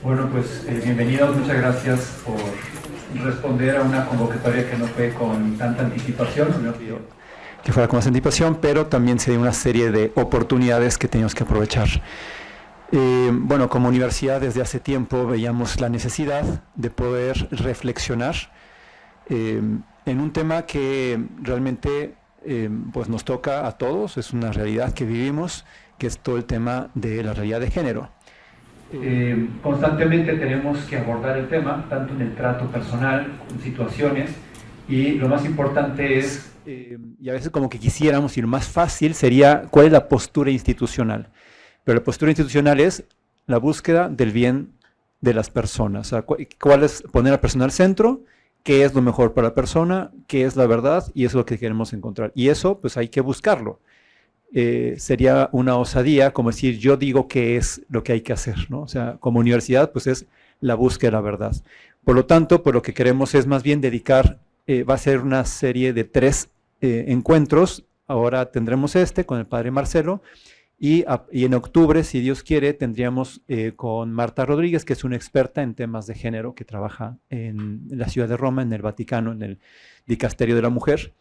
Bueno, pues bienvenidos, muchas gracias por responder a una convocatoria que no fue con tanta anticipación. No pido que fuera con más anticipación, pero también se dio una serie de oportunidades que teníamos que aprovechar. Bueno, como universidad desde hace tiempo veíamos la necesidad de poder reflexionar en un tema que realmente pues nos toca a todos, es una realidad que vivimos, que es todo el tema de la realidad de género. Constantemente tenemos que abordar el tema, tanto en el trato personal, en situaciones, y lo más importante es, y a veces como que quisiéramos ir más fácil, sería cuál es la postura institucional. Pero la postura institucional es la búsqueda del bien de las personas. O sea, cuál es poner a la persona al centro, qué es lo mejor para la persona, qué es la verdad, y eso es lo que queremos encontrar. Y eso, pues hay que buscarlo. Sería una osadía como decir yo digo qué es lo que hay que hacer, ¿no? O sea, como universidad pues es la búsqueda de la verdad. Por lo tanto, pues lo que queremos es más bien dedicar, va a ser una serie de 3 encuentros, ahora tendremos con el padre Marcelo, y en octubre, si Dios quiere, tendríamos con Marta Rodríguez, que es una experta en temas de género, que trabaja en la ciudad de Roma, en el Vaticano, en el Dicasterio de la Mujer.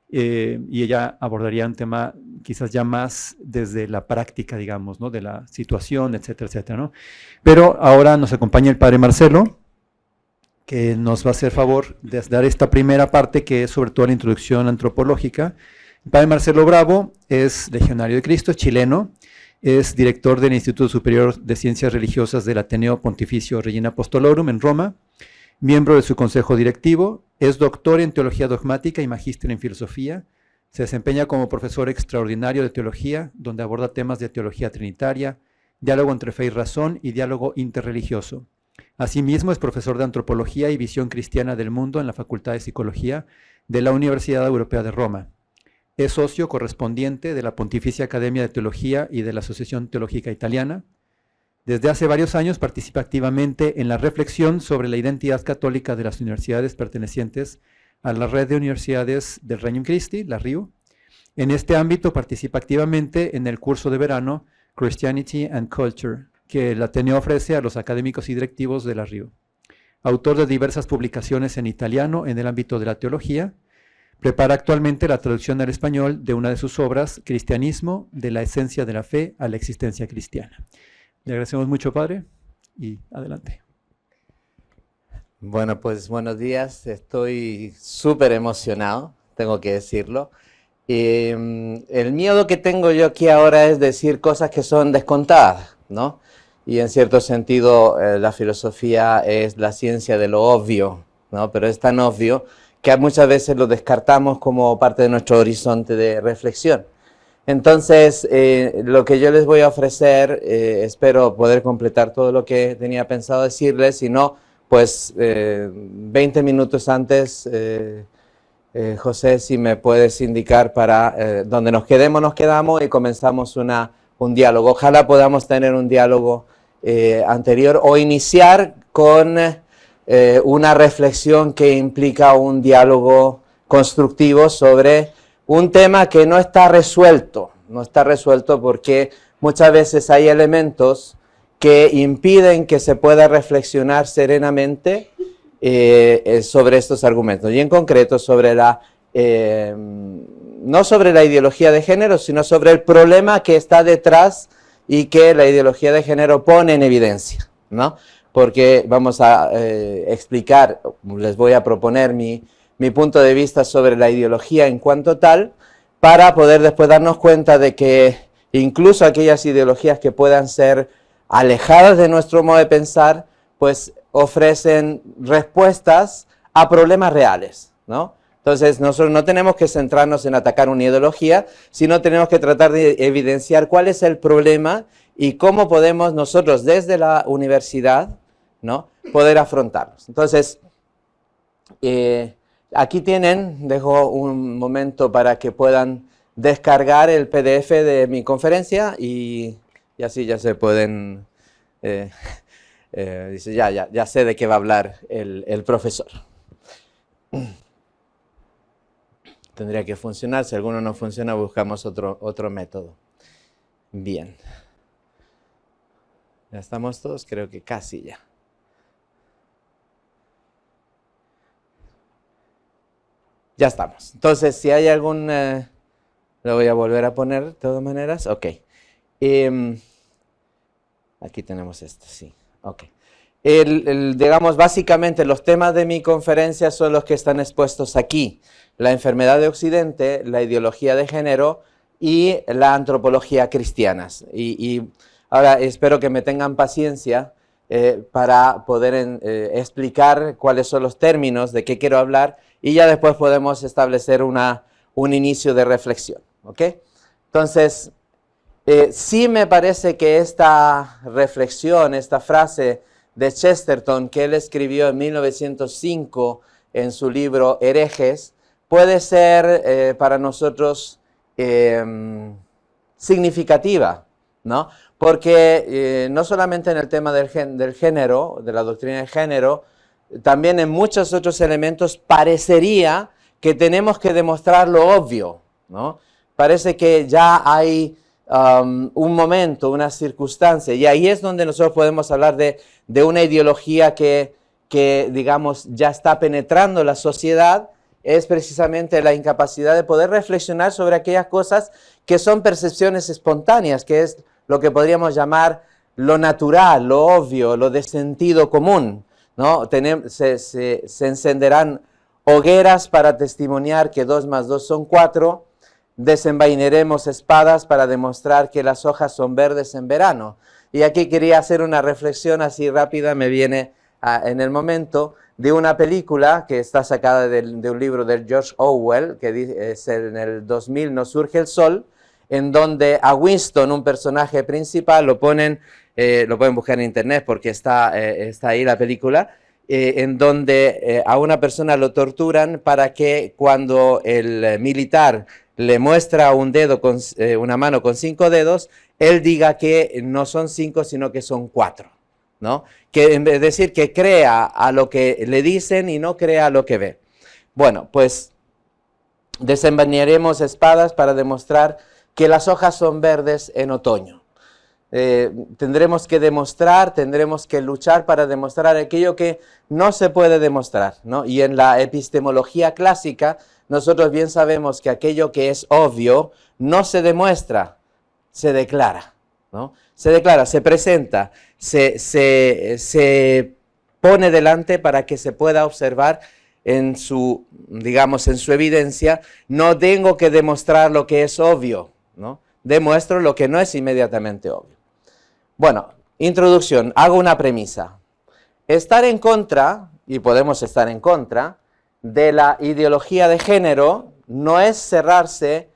Y ella abordaría un tema quizás ya más desde la práctica, digamos, ¿no? De la situación, etcétera, etcétera, ¿no? Pero ahora nos acompaña el padre Marcelo, que nos va a hacer favor de dar esta primera parte, que es sobre todo la introducción antropológica. El padre Marcelo Bravo es legionario de Cristo, es chileno, es director del Instituto Superior de Ciencias Religiosas del Ateneo Pontificio Regina Apostolorum en Roma, miembro de su consejo directivo, es doctor en teología dogmática y magíster en filosofía, se desempeña como profesor extraordinario de teología, donde aborda temas de teología trinitaria, diálogo entre fe y razón y diálogo interreligioso. Asimismo, es profesor de antropología y visión cristiana del mundo en la Facultad de Psicología de la Universidad Europea de Roma. Es socio correspondiente de la Pontificia Academia de Teología y de la Asociación Teológica Italiana. Desde hace varios años participa activamente en la reflexión sobre la identidad católica de las universidades pertenecientes a la red de universidades del Regnum Christi, la RIU. En este ámbito participa activamente en el curso de verano Christianity and Culture, que el Ateneo ofrece a los académicos y directivos de la RIU. Autor de diversas publicaciones en italiano en el ámbito de la teología, prepara actualmente la traducción al español de una de sus obras, Cristianismo, de la esencia de la fe a la existencia cristiana. Le agradecemos mucho, padre, y adelante. Bueno, pues buenos días. Estoy súper emocionado, tengo que decirlo. El miedo que tengo yo aquí ahora es decir cosas que son descontadas, ¿no? Y en cierto sentido la filosofía es la ciencia de lo obvio, ¿no? Pero es tan obvio que muchas veces lo descartamos como parte de nuestro horizonte de reflexión. Entonces, lo que yo les voy a ofrecer, espero poder completar todo lo que tenía pensado decirles, si no, pues 20 minutos antes, José, si me puedes indicar para donde nos quedamos y comenzamos un diálogo. Ojalá podamos tener un diálogo anterior o iniciar con una reflexión que implica un diálogo constructivo sobre un tema que no está resuelto porque muchas veces hay elementos que impiden que se pueda reflexionar serenamente sobre estos argumentos y en concreto sobre no sobre la ideología de género, sino sobre el problema que está detrás y que la ideología de género pone en evidencia, ¿no? Porque vamos a explicar, les voy a proponer mi punto de vista sobre la ideología en cuanto tal, para poder después darnos cuenta de que incluso aquellas ideologías que puedan ser alejadas de nuestro modo de pensar, pues ofrecen respuestas a problemas reales, ¿no? Entonces nosotros no tenemos que centrarnos en atacar una ideología, sino tenemos que tratar de evidenciar cuál es el problema y cómo podemos nosotros desde la universidad, ¿no?, poder afrontarlos. Entonces, aquí tienen, dejo un momento para que puedan descargar el PDF de mi conferencia y así ya se pueden, dice, ya sé de qué va a hablar el profesor. Tendría que funcionar, si alguno no funciona buscamos otro método. Bien. ¿Ya estamos todos? Creo que casi ya. Ya estamos. Entonces, si hay algún... lo voy a volver a poner de todas maneras. Ok. Aquí tenemos esto, sí. Ok. Digamos, básicamente los temas de mi conferencia son los que están expuestos aquí. La enfermedad de Occidente, la ideología de género y la antropología cristiana. Y ahora espero que me tengan paciencia para poder explicar cuáles son los términos de qué quiero hablar y ya después podemos establecer un inicio de reflexión. ¿Ok? Entonces, sí me parece que esta reflexión, esta frase de Chesterton que él escribió en 1905 en su libro Herejes, puede ser para nosotros significativa, ¿no? Porque no solamente en el tema del género, de la doctrina de género, también en muchos otros elementos parecería que tenemos que demostrar lo obvio, ¿no? Parece que ya hay un momento, una circunstancia, y ahí es donde nosotros podemos hablar de una ideología que, digamos, ya está penetrando la sociedad, es precisamente la incapacidad de poder reflexionar sobre aquellas cosas que son percepciones espontáneas, que es lo que podríamos llamar lo natural, lo obvio, lo de sentido común, ¿no? Se encenderán hogueras para testimoniar que 2 más 2 son 4, desenvainaremos espadas para demostrar que las hojas son verdes en verano. Y aquí quería hacer una reflexión así rápida, me viene en el momento, de una película que está sacada de un libro de George Orwell, que es en el 2000 no surge el sol, en donde a Winston, un personaje principal, lo pueden buscar en internet porque está ahí la película, en donde a una persona lo torturan para que cuando el militar le muestra un dedo una mano con 5 dedos, él diga que no son 5, sino que son 4, ¿no? Que en vez de decir que crea a lo que le dicen y no crea a lo que ve. Bueno, pues desenvainaremos espadas para demostrar que las hojas son verdes en otoño. Tendremos que demostrar, tendremos que luchar para demostrar aquello que no se puede demostrar, ¿no? Y en la epistemología clásica, nosotros bien sabemos que aquello que es obvio no se demuestra, se declara, ¿no? Se declara, se presenta, se pone delante para que se pueda observar en su, digamos, en su evidencia. No tengo que demostrar lo que es obvio, ¿no? Demuestro lo que no es inmediatamente obvio. Bueno, introducción, hago una premisa. Estar en contra, y podemos estar en contra, de la ideología de género no es cerrarse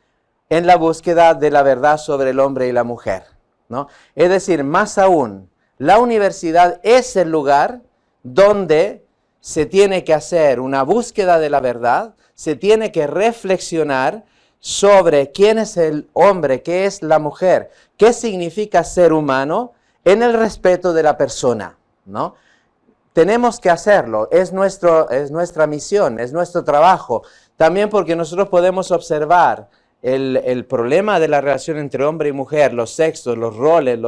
en la búsqueda de la verdad sobre el hombre y la mujer, ¿no? Es decir, más aún, la universidad es el lugar donde se tiene que hacer una búsqueda de la verdad, se tiene que reflexionar sobre quién es el hombre, qué es la mujer, qué significa ser humano en el respeto de la persona, ¿no? Tenemos que hacerlo, es nuestra misión, es nuestro trabajo, también porque nosotros podemos observar el problema de la relación entre hombre y mujer, los sexos, los roles,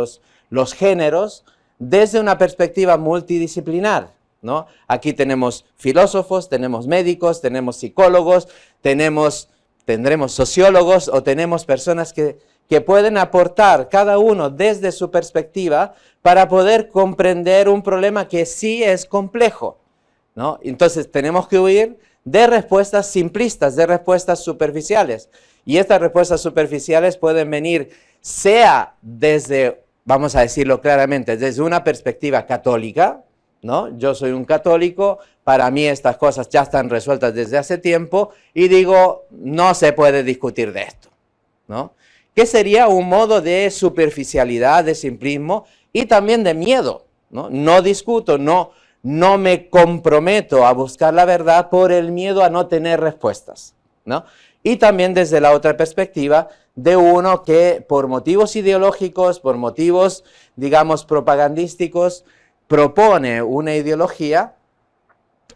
los géneros, desde una perspectiva multidisciplinar, ¿no? Aquí tenemos filósofos, tenemos médicos, tenemos psicólogos, tendremos sociólogos o tenemos personas que pueden aportar cada uno desde su perspectiva para poder comprender un problema que sí es complejo, ¿no? Entonces tenemos que huir de respuestas simplistas, de respuestas superficiales. Y estas respuestas superficiales pueden venir sea desde, vamos a decirlo claramente, desde una perspectiva católica, ¿no? Yo soy un católico, para mí estas cosas ya están resueltas desde hace tiempo y digo, no se puede discutir de esto, ¿no? Que sería un modo de superficialidad, de simplismo y también de miedo, ¿no? No discuto, no me comprometo a buscar la verdad por el miedo a no tener respuestas, ¿no? Y también desde la otra perspectiva de uno que por motivos ideológicos, por motivos, digamos, propagandísticos, propone una ideología,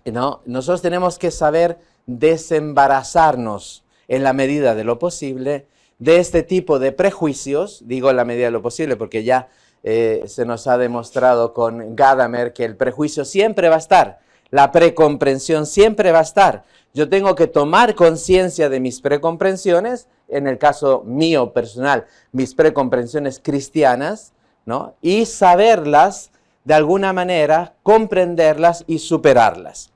¿no? Nosotros tenemos que saber desembarazarnos en la medida de lo posible de este tipo de prejuicios, digo en la medida de lo posible porque ya se nos ha demostrado con Gadamer que el prejuicio siempre va a estar, la precomprensión siempre va a estar. Yo tengo que tomar conciencia de mis precomprensiones, en el caso mío personal, mis precomprensiones cristianas, ¿no? Y saberlas de alguna manera, comprenderlas y superarlas.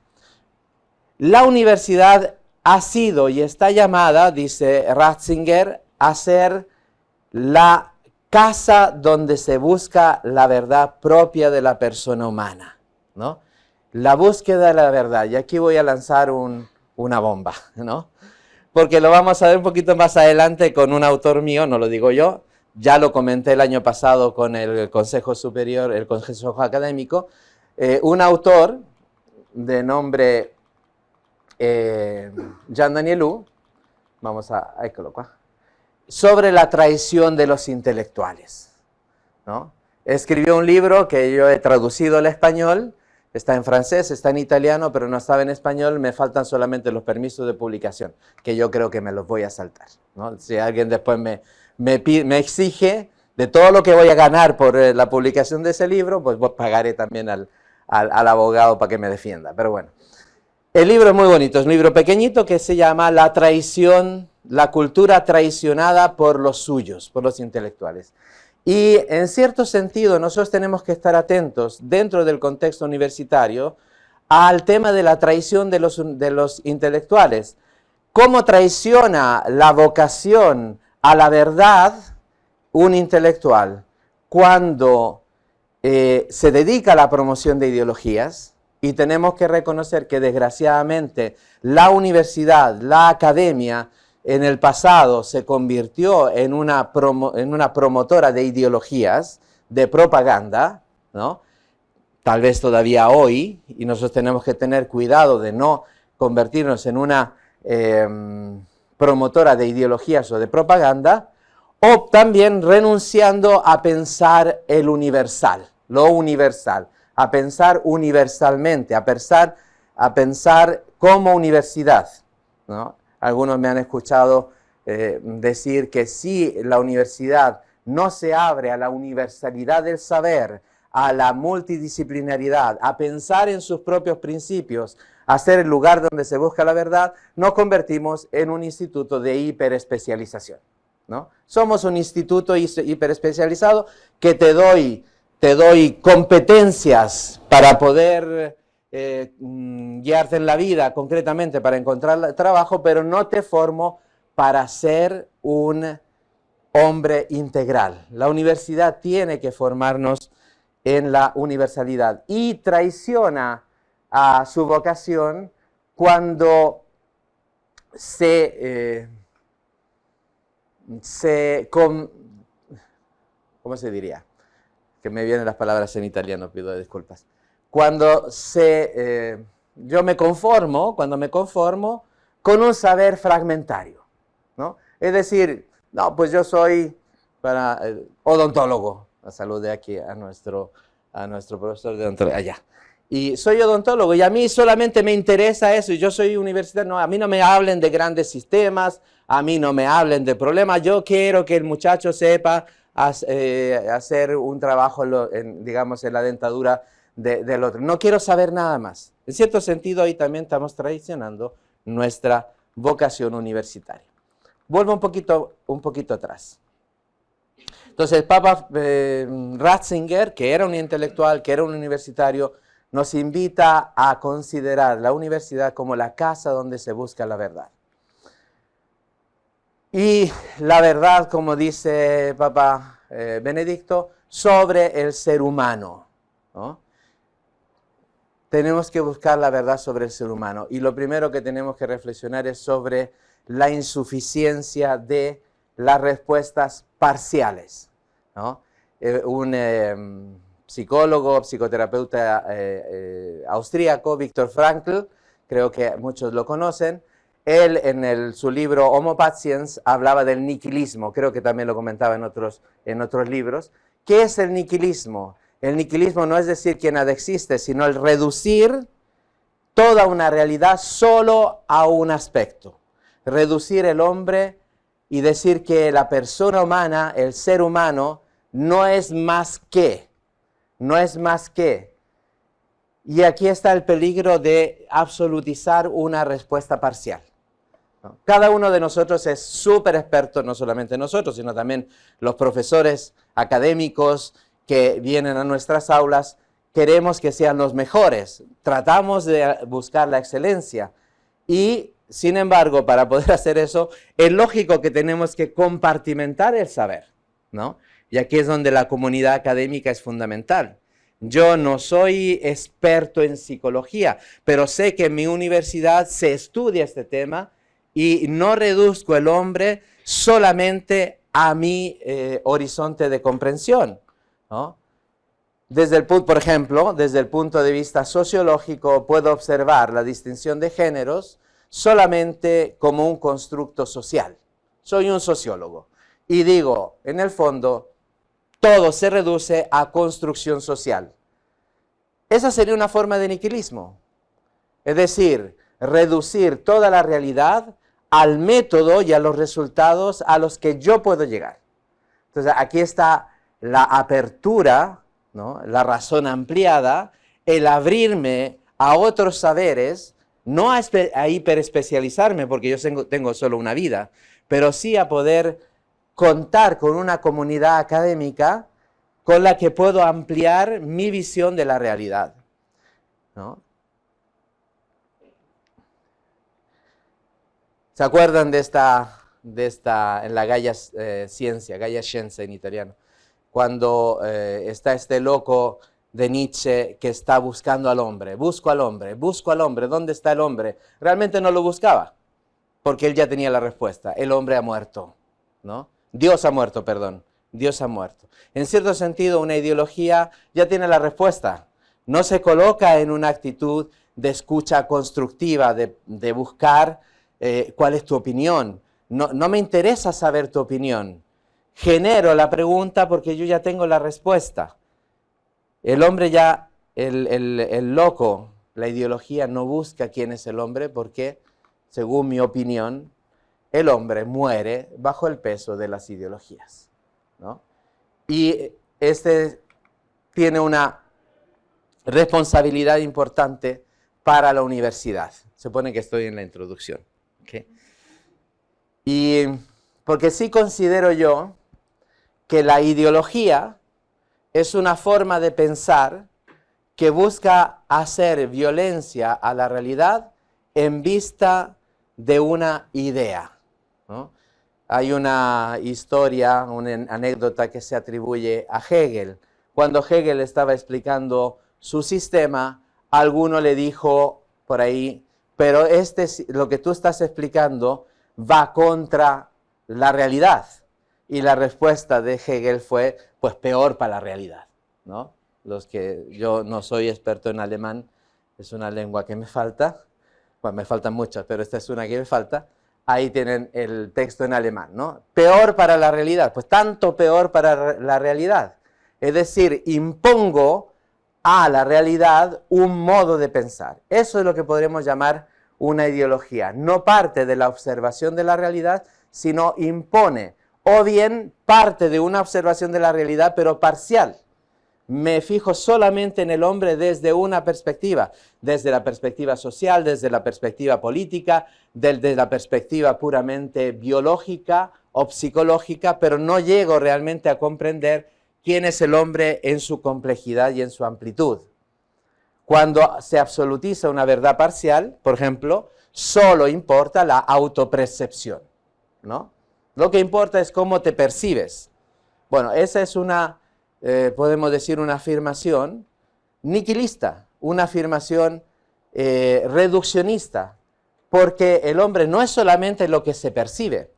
La universidad ha sido y está llamada, dice Ratzinger, a ser la casa donde se busca la verdad propia de la persona humana, ¿no? La búsqueda de la verdad. Y aquí voy a lanzar una bomba, ¿no? Porque lo vamos a ver un poquito más adelante con un autor mío, no lo digo yo, ya lo comenté el año pasado con el Consejo Superior, el Consejo Académico, un autor de nombre Jean Danielou, vamos a colocar, sobre la traición de los intelectuales, ¿no? Escribió un libro que yo he traducido al español, está en francés, está en italiano, pero no estaba en español, me faltan solamente los permisos de publicación, que yo creo que me los voy a saltar, ¿no? Si alguien después me exige de todo lo que voy a ganar por la publicación de ese libro, pues pagaré también al abogado para que me defienda, pero bueno. El libro es muy bonito, es un libro pequeñito que se llama La traición, la cultura traicionada por los suyos, por los intelectuales. Y en cierto sentido nosotros tenemos que estar atentos dentro del contexto universitario al tema de la traición de los intelectuales. ¿Cómo traiciona la vocación a la verdad un intelectual cuando se dedica a la promoción de ideologías? Y tenemos que reconocer que desgraciadamente la universidad, la academia, en el pasado se convirtió en una promotora de ideologías, de propaganda, ¿no? Tal vez todavía hoy, y nosotros tenemos que tener cuidado de no convertirnos en una promotora de ideologías o de propaganda, o también renunciando a pensar el universal, lo universal, a pensar universalmente, a pensar como universidad, ¿no? Algunos me han escuchado decir que si la universidad no se abre a la universalidad del saber, a la multidisciplinaridad, a pensar en sus propios principios, a ser el lugar donde se busca la verdad, nos convertimos en un instituto de hiperespecialización, ¿no? Somos un instituto hiperespecializado que te doy competencias para poder guiarte en la vida concretamente para encontrar trabajo, pero no te formo para ser un hombre integral. La universidad tiene que formarnos en la universalidad y traiciona a su vocación cuando ¿cómo se diría? Que me vienen las palabras en italiano, pido disculpas. Cuando yo me conformo, con un saber fragmentario, ¿no? Es decir, no, pues yo soy odontólogo. Salude aquí a nuestro profesor de odontología, allá. Y soy odontólogo y a mí solamente me interesa eso y yo soy universitario. No, a mí no me hablen de grandes sistemas, a mí no me hablen de problemas. Yo quiero que el muchacho sepa hacer un trabajo, digamos, en la dentadura del otro. No quiero saber nada más. En cierto sentido, ahí también estamos traicionando nuestra vocación universitaria. Vuelvo un poquito atrás. Entonces, el Papa Ratzinger, que era un intelectual, que era un universitario, nos invita a considerar la universidad como la casa donde se busca la verdad. Y la verdad, como dice Papa Benedicto, sobre el ser humano, ¿no? Tenemos que buscar la verdad sobre el ser humano. Y lo primero que tenemos que reflexionar es sobre la insuficiencia de las respuestas parciales, ¿no? Un psicólogo, psicoterapeuta austríaco, Viktor Frankl, creo que muchos lo conocen. Él en su libro Homo Patiens hablaba del niquilismo, creo que también lo comentaba en otros libros. ¿Qué es el niquilismo? El niquilismo no es decir que nada existe, sino el reducir toda una realidad solo a un aspecto. Reducir el hombre y decir que la persona humana, el ser humano, no es más que, no es más que. Y aquí está el peligro de absolutizar una respuesta parcial, ¿no? Cada uno de nosotros es súper experto, no solamente nosotros, sino también los profesores académicos que vienen a nuestras aulas. Queremos que sean los mejores, tratamos de buscar la excelencia y, sin embargo, para poder hacer eso, es lógico que tenemos que compartimentar el saber, ¿no? Y aquí es donde la comunidad académica es fundamental. Yo no soy experto en psicología, pero sé que en mi universidad se estudia este tema y no reduzco el hombre solamente a mi horizonte de comprensión, ¿no? Por ejemplo, desde el punto de vista sociológico, puedo observar la distinción de géneros solamente como un constructo social. Soy un sociólogo y digo, en el fondo, todo se reduce a construcción social. Esa sería una forma de nihilismo. Es decir, reducir toda la realidad al método y a los resultados a los que yo puedo llegar. Entonces, aquí está la apertura, ¿no? La razón ampliada, el abrirme a otros saberes, no a hiperespecializarme porque yo tengo solo una vida, pero sí a poder contar con una comunidad académica con la que puedo ampliar mi visión de la realidad, ¿no? ¿Se acuerdan de esta en la Gaia Ciencia, Gaia Scienza en italiano? Cuando está este loco de Nietzsche que está buscando al hombre, busco al hombre, ¿dónde está el hombre? Realmente no lo buscaba, porque él ya tenía la respuesta, el hombre ha muerto, ¿no? Dios ha muerto, perdón, Dios ha muerto. En cierto sentido, una ideología ya tiene la respuesta, no se coloca en una actitud de escucha constructiva, de buscar cuál es tu opinión. No me interesa saber tu opinión. Genero la pregunta porque yo ya tengo la respuesta. El hombre ya, el loco, la ideología no busca quién es el hombre porque, según mi opinión, el hombre muere bajo el peso de las ideologías, ¿no? Y este tiene una responsabilidad importante para la universidad. Se supone que estoy en la introducción, ¿okay? Y porque sí considero yo que la ideología es una forma de pensar que busca hacer violencia a la realidad en vista de una idea, ¿no? Hay una historia, una anécdota que se atribuye a Hegel. Cuando Hegel estaba explicando su sistema, alguno le dijo por ahí, pero lo que tú estás explicando va contra la realidad. Y la respuesta de Hegel fue, pues peor para la realidad, ¿no? Yo no soy experto en alemán, es una lengua que me falta, bueno, me faltan muchas, pero esta es una que me falta. Ahí tienen el texto en alemán, ¿no? Peor para la realidad, pues tanto peor para la realidad. Es decir, impongo a la realidad un modo de pensar. Eso es lo que podríamos llamar una ideología. No parte de la observación de la realidad, sino impone, o bien parte de una observación de la realidad, pero parcial. Me fijo solamente en el hombre desde una perspectiva, desde la perspectiva social, desde la perspectiva política, desde la perspectiva puramente biológica o psicológica, pero no llego realmente a comprender quién es el hombre en su complejidad y en su amplitud. Cuando se absolutiza una verdad parcial, por ejemplo, solo importa la autopercepción, ¿no? Lo que importa es cómo te percibes. Bueno, esa es podemos decir, una afirmación nihilista, una afirmación reduccionista, porque el hombre no es solamente lo que se percibe,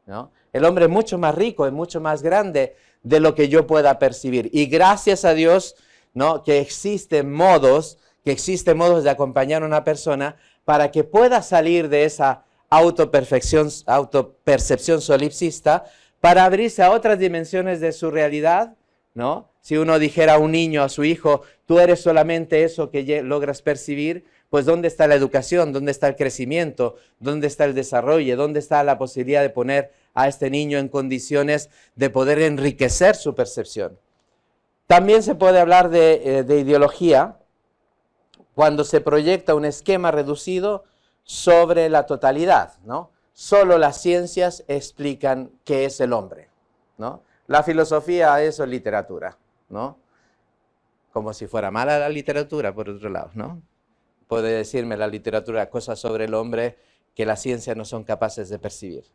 ¿no? El hombre es mucho más rico, es mucho más grande de lo que yo pueda percibir. Y gracias a Dios, ¿no?, que existen modos de acompañar a una persona para que pueda salir de esa autopercepción solipsista para abrirse a otras dimensiones de su realidad, ¿no? Si uno dijera a un niño, a su hijo, tú eres solamente eso que logras percibir, pues ¿dónde está la educación? ¿Dónde está el crecimiento? ¿Dónde está el desarrollo? ¿Dónde está la posibilidad de poner a este niño en condiciones de poder enriquecer su percepción. También se puede hablar de ideología cuando se proyecta un esquema reducido sobre la totalidad, ¿no? Solo las ciencias explican qué es el hombre, ¿no? La filosofía, eso es literatura, ¿no? Como si fuera mala la literatura, por otro lado, ¿no? Puede decirme la literatura cosas sobre el hombre que las ciencias no son capaces de percibir.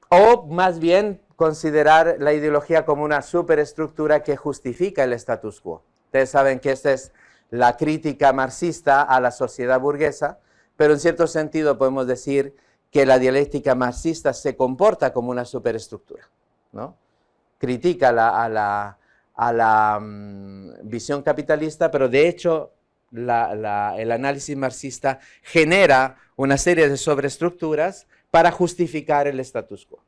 O más bien considerar la ideología como una superestructura que justifica el status quo. Ustedes saben que esta es la crítica marxista a la sociedad burguesa, pero en cierto sentido podemos decir que la dialéctica marxista se comporta como una superestructura, ¿no? Critica a la visión capitalista, pero de hecho el análisis marxista genera una serie de sobreestructuras para justificar el status quo.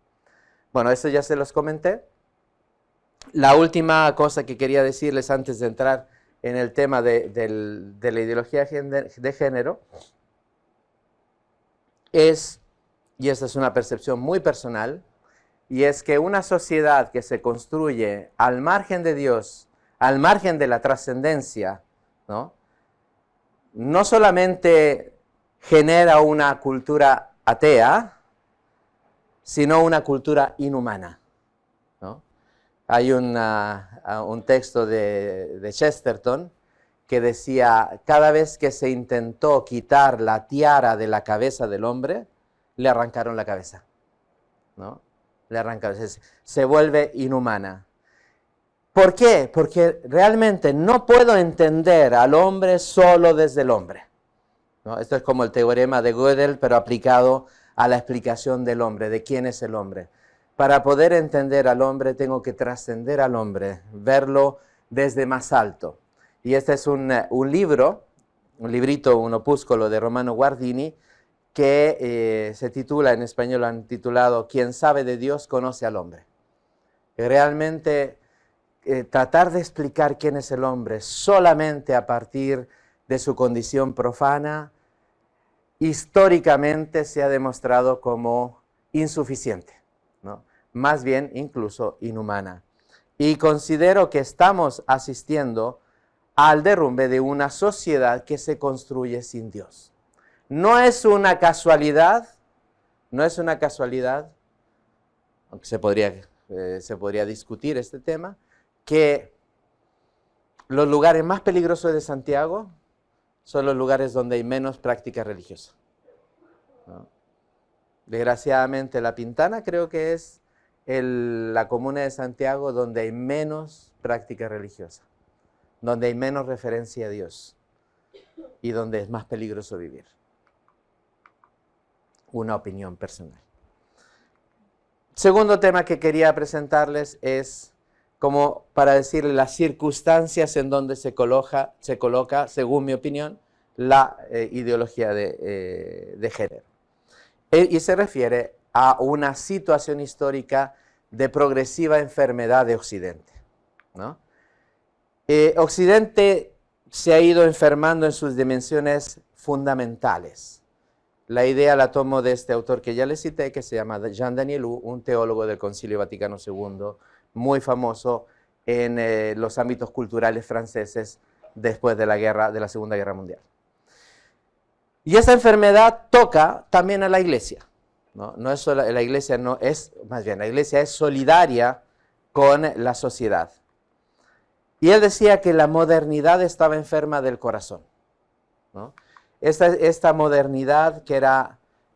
Bueno, eso ya se los comenté. La última cosa que quería decirles antes de entrar en el tema de la ideología de género es, y esta es una percepción muy personal, y es que una sociedad que se construye al margen de Dios, al margen de la trascendencia, ¿no? No solamente genera una cultura atea, sino una cultura inhumana, ¿no? Hay un texto de Chesterton que decía, cada vez que se intentó quitar la tiara de la cabeza del hombre, le arrancaron la cabeza, ¿no? Le arrancaron, se vuelve inhumana. ¿Por qué? Porque realmente no puedo entender al hombre solo desde el hombre, ¿no? Esto es como el teorema de Gödel, pero aplicado a la explicación del hombre, de quién es el hombre. Para poder entender al hombre tengo que trascender al hombre, verlo desde más alto. Y este es un librito, un opúsculo de Romano Guardini, que se titula, en español lo han titulado, Quien sabe de Dios conoce al hombre. Y realmente tratar de explicar quién es el hombre solamente a partir de su condición profana, históricamente se ha demostrado como insuficiente, ¿no? Más bien incluso inhumana. Y considero que estamos asistiendo al derrumbe de una sociedad que se construye sin Dios. No es una casualidad, aunque se podría discutir este tema, que los lugares más peligrosos de Santiago son los lugares donde hay menos práctica religiosa, ¿no? Desgraciadamente La Pintana creo que es la comuna de Santiago donde hay menos práctica religiosa, donde hay menos referencia a Dios y donde es más peligroso vivir. Una opinión personal. Segundo tema que quería presentarles es como para decirle las circunstancias en donde se coloca, según mi opinión, la ideología de género. Y se refiere a una situación histórica de progresiva enfermedad de Occidente, ¿no? Occidente se ha ido enfermando en sus dimensiones fundamentales. La idea la tomo de este autor que ya les cité, que se llama Jean Danielou, un teólogo del Concilio Vaticano II, muy famoso en los ámbitos culturales franceses después de la Segunda Guerra Mundial. Y esa enfermedad toca también a la Iglesia, ¿no? No es solo, la Iglesia es solidaria con la sociedad. Y él decía que la modernidad estaba enferma del corazón, ¿no? Esta modernidad que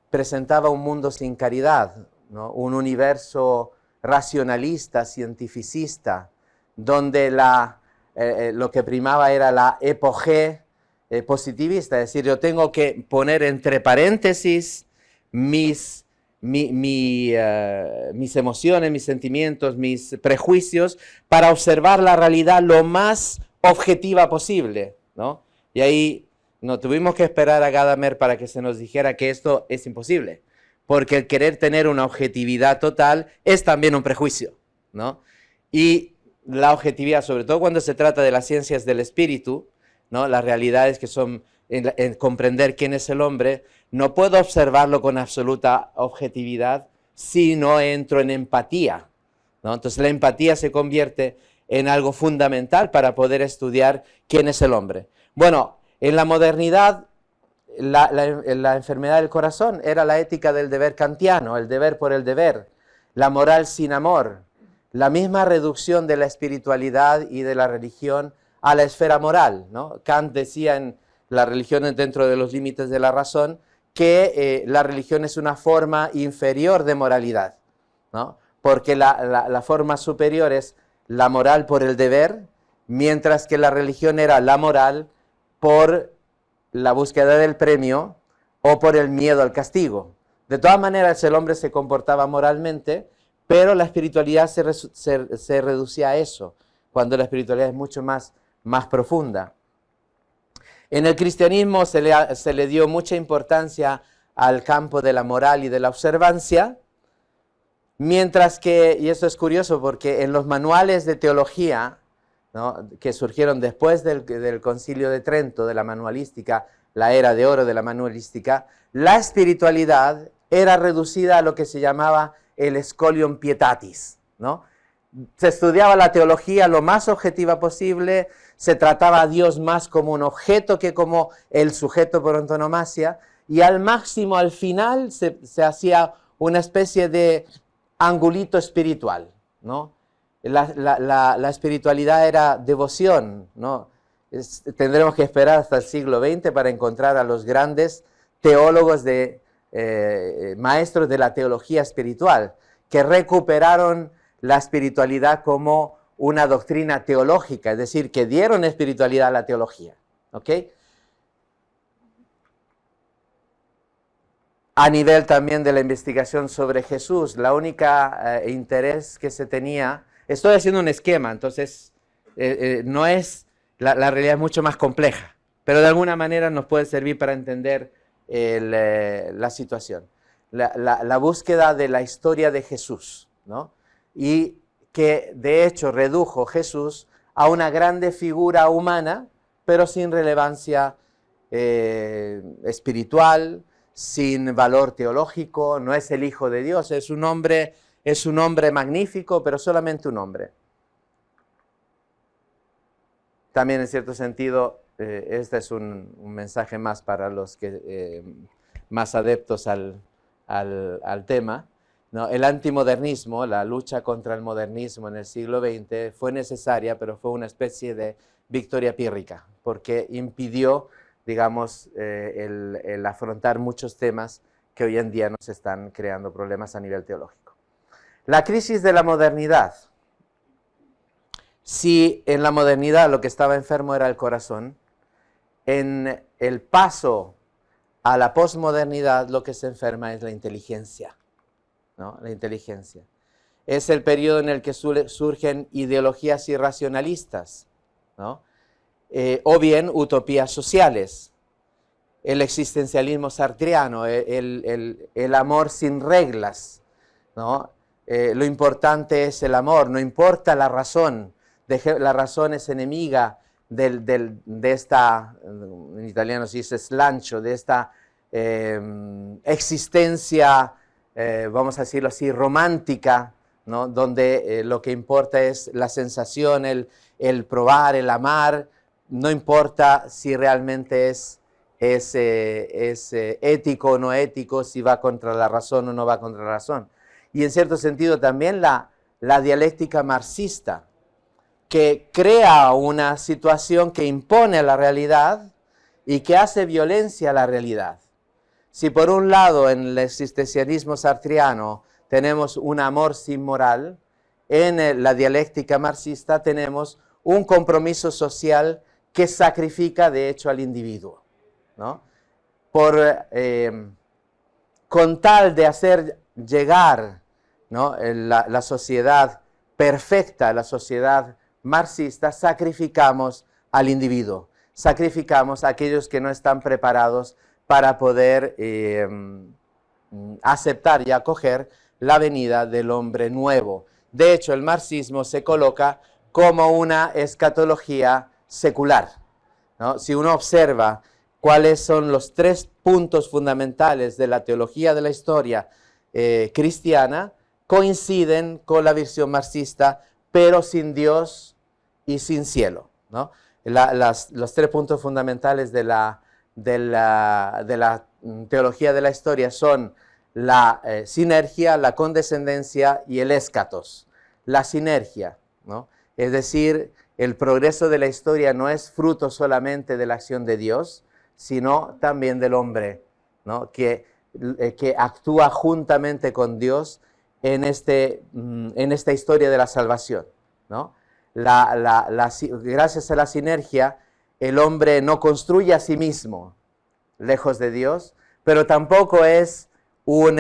presentaba un mundo sin caridad, ¿no? Un universo racionalista, cientificista, donde lo que primaba era la epogé positivista, es decir, yo tengo que poner entre paréntesis mis emociones, mis sentimientos, mis prejuicios, para observar la realidad lo más objetiva posible, ¿no? Y ahí no tuvimos que esperar a Gadamer para que se nos dijera que esto es imposible, porque el querer tener una objetividad total es también un prejuicio, ¿no? Y la objetividad, sobre todo cuando se trata de las ciencias del espíritu, ¿no? Las realidades que son en comprender quién es el hombre, no puedo observarlo con absoluta objetividad si no entro en empatía, ¿no? Entonces la empatía se convierte en algo fundamental para poder estudiar quién es el hombre. Bueno, en la modernidad, la enfermedad del corazón era la ética del deber kantiano, el deber por el deber, la moral sin amor, la misma reducción de la espiritualidad y de la religión a la esfera moral, ¿no? Kant decía en La religión es dentro de los límites de la razón que la religión es una forma inferior de moralidad, ¿no? Porque la forma superior es la moral por el deber, mientras que la religión era la moral por la búsqueda del premio o por el miedo al castigo. De todas maneras, el hombre se comportaba moralmente, pero la espiritualidad se reducía a eso, cuando la espiritualidad es mucho más profunda. En el cristianismo se le dio mucha importancia al campo de la moral y de la observancia, mientras que, y esto es curioso porque en los manuales de teología, ¿no?, que surgieron después del Concilio de Trento, de la manualística, la era de oro de la manualística, la espiritualidad era reducida a lo que se llamaba el scholium pietatis, ¿no? Se estudiaba la teología lo más objetiva posible, se trataba a Dios más como un objeto que como el sujeto por antonomasia, y al máximo, al final, se hacía una especie de angulito espiritual, ¿no? La espiritualidad era devoción, ¿no? Tendremos que esperar hasta el siglo XX para encontrar a los grandes teólogos, maestros de la teología espiritual, que recuperaron la espiritualidad como una doctrina teológica, es decir, que dieron espiritualidad a la teología, ¿ok? A nivel también de la investigación sobre Jesús, la única interés que se tenía, estoy haciendo un esquema, entonces no es, la realidad es mucho más compleja, pero de alguna manera nos puede servir para entender la situación. La búsqueda de la historia de Jesús, ¿no? Y que de hecho redujo Jesús a una grande figura humana, pero sin relevancia espiritual, sin valor teológico. No es el Hijo de Dios, es un hombre magnífico, pero solamente un hombre. También en cierto sentido, este es un mensaje más para los que más adeptos al tema, ¿no? El antimodernismo, la lucha contra el modernismo en el siglo XX fue necesaria, pero fue una especie de victoria pírrica, porque impidió, digamos, el afrontar muchos temas que hoy en día nos están creando problemas a nivel teológico. La crisis de la modernidad. Si en la modernidad lo que estaba enfermo era el corazón, en el paso a la posmodernidad lo que se enferma es la inteligencia, ¿no? La inteligencia. Es el periodo en el que surgen ideologías irracionalistas, ¿no? O bien utopías sociales, el existencialismo sartreano, el amor sin reglas, ¿no? Lo importante es el amor, no importa la razón. La razón es enemiga de esta, en italiano se dice slancio, de esta existencia, vamos a decirlo así, romántica, ¿no? Donde lo que importa es la sensación, el probar, el amar, no importa si realmente es ético o no ético, si va contra la razón o no va contra la razón. Y en cierto sentido también la dialéctica marxista, que crea una situación que impone la realidad y que hace violencia a la realidad. Si por un lado en el existencialismo sartreano tenemos un amor sin moral, en la dialéctica marxista tenemos un compromiso social que sacrifica de hecho al individuo, ¿no? Con tal de hacer llegar, ¿no?, la sociedad perfecta, la sociedad marxista, sacrificamos al individuo, sacrificamos a aquellos que no están preparados para poder aceptar y acoger la venida del hombre nuevo. De hecho, el marxismo se coloca como una escatología secular, ¿no? Si uno observa cuáles son los 3 puntos fundamentales de la teología de la historia cristiana, coinciden con la visión marxista, pero sin Dios y sin cielo, ¿no? Los 3 puntos fundamentales de la teología de la historia son la sinergia, la condescendencia y el eschatos. La sinergia, ¿no? Es decir, el progreso de la historia no es fruto solamente de la acción de Dios, sino también del hombre, ¿no? que actúa juntamente con Dios en esta historia de la salvación, ¿no? Gracias a la sinergia, el hombre no construye a sí mismo, lejos de Dios, pero tampoco es un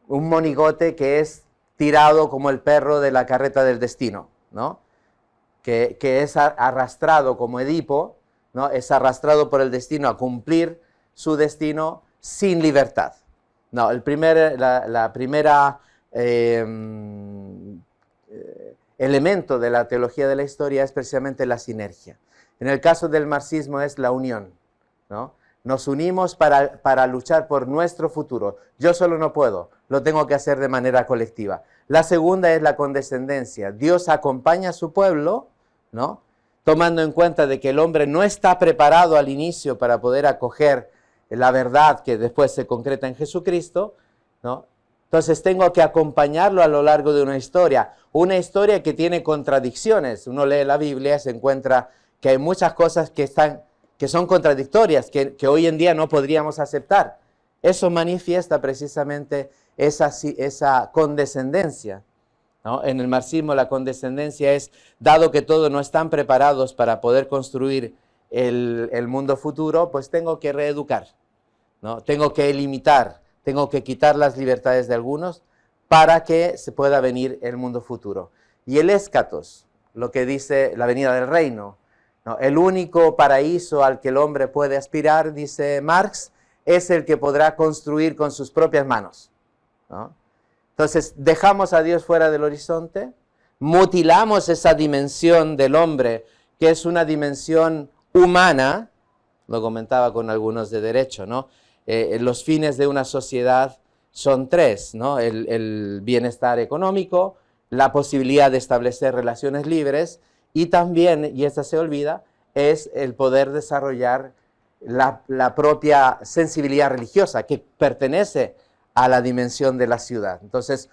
monigote que es tirado como el perro de la carreta del destino, ¿no? Que es arrastrado como Edipo, ¿no? Es arrastrado por el destino a cumplir su destino sin libertad. No, la primera elemento de la teología de la historia es precisamente la sinergia. En el caso del marxismo es la unión, ¿no? Nos unimos para luchar por nuestro futuro. Yo solo no puedo, lo tengo que hacer de manera colectiva. La segunda es la condescendencia. Dios acompaña a su pueblo, ¿no? Tomando en cuenta de que el hombre no está preparado al inicio para poder acoger la verdad que después se concreta en Jesucristo, ¿no? Entonces tengo que acompañarlo a lo largo de una historia que tiene contradicciones. Uno lee la Biblia y se encuentra que hay muchas cosas que son contradictorias, que hoy en día no podríamos aceptar. Eso manifiesta precisamente esa condescendencia, ¿no? En el marxismo la condescendencia es, dado que todos no están preparados para poder construir el mundo futuro, pues tengo que reeducar, ¿no? Tengo que limitar, tengo que quitar las libertades de algunos para que se pueda venir el mundo futuro. Y el eschatos, lo que dice la venida del reino, ¿no? El único paraíso al que el hombre puede aspirar, dice Marx, es el que podrá construir con sus propias manos, ¿no? Entonces, dejamos a Dios fuera del horizonte, mutilamos esa dimensión del hombre, que es una dimensión humana, lo comentaba con algunos de derecho, ¿no? Los fines de una sociedad son 3, ¿no? El bienestar económico, la posibilidad de establecer relaciones libres y también, y esta se olvida, es el poder desarrollar la propia sensibilidad religiosa que pertenece a la dimensión de la ciudad. Entonces,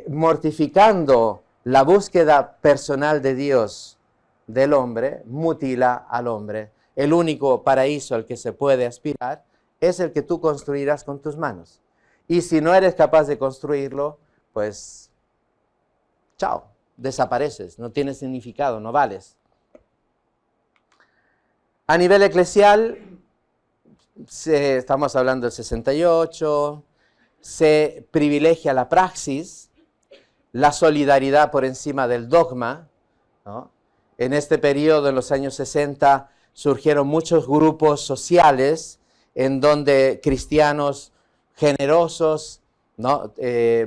mortificando la búsqueda personal de Dios del hombre, mutila al hombre. El único paraíso al que se puede aspirar es el que tú construirás con tus manos. Y si no eres capaz de construirlo, pues, chao, desapareces, no tienes significado, no vales. A nivel eclesial, estamos hablando del 68, se privilegia la praxis, la solidaridad por encima del dogma, ¿no? En este periodo, en los años 60, surgieron muchos grupos sociales en donde cristianos generosos, ¿no?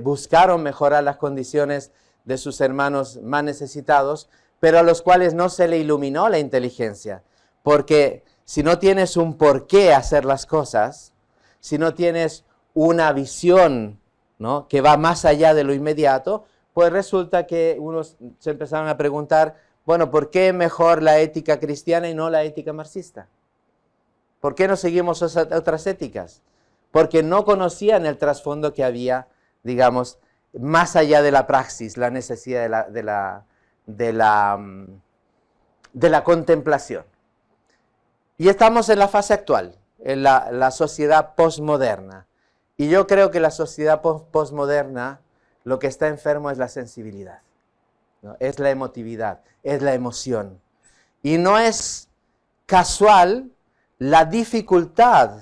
Buscaron mejorar las condiciones de sus hermanos más necesitados, pero a los cuales no se le iluminó la inteligencia, porque si no tienes un porqué hacer las cosas, si no tienes una visión, ¿no? Que va más allá de lo inmediato, pues resulta que unos se empezaron a preguntar, bueno, ¿por qué mejor la ética cristiana y no la ética marxista? ¿Por qué no seguimos otras éticas? Porque no conocían el trasfondo que había, digamos, más allá de la praxis, la necesidad de la contemplación. Y estamos en la fase actual, en la sociedad posmoderna. Y yo creo que la sociedad posmoderna, lo que está enfermo es la sensibilidad, ¿no? Es la emotividad, es la emoción. Y no es casual la dificultad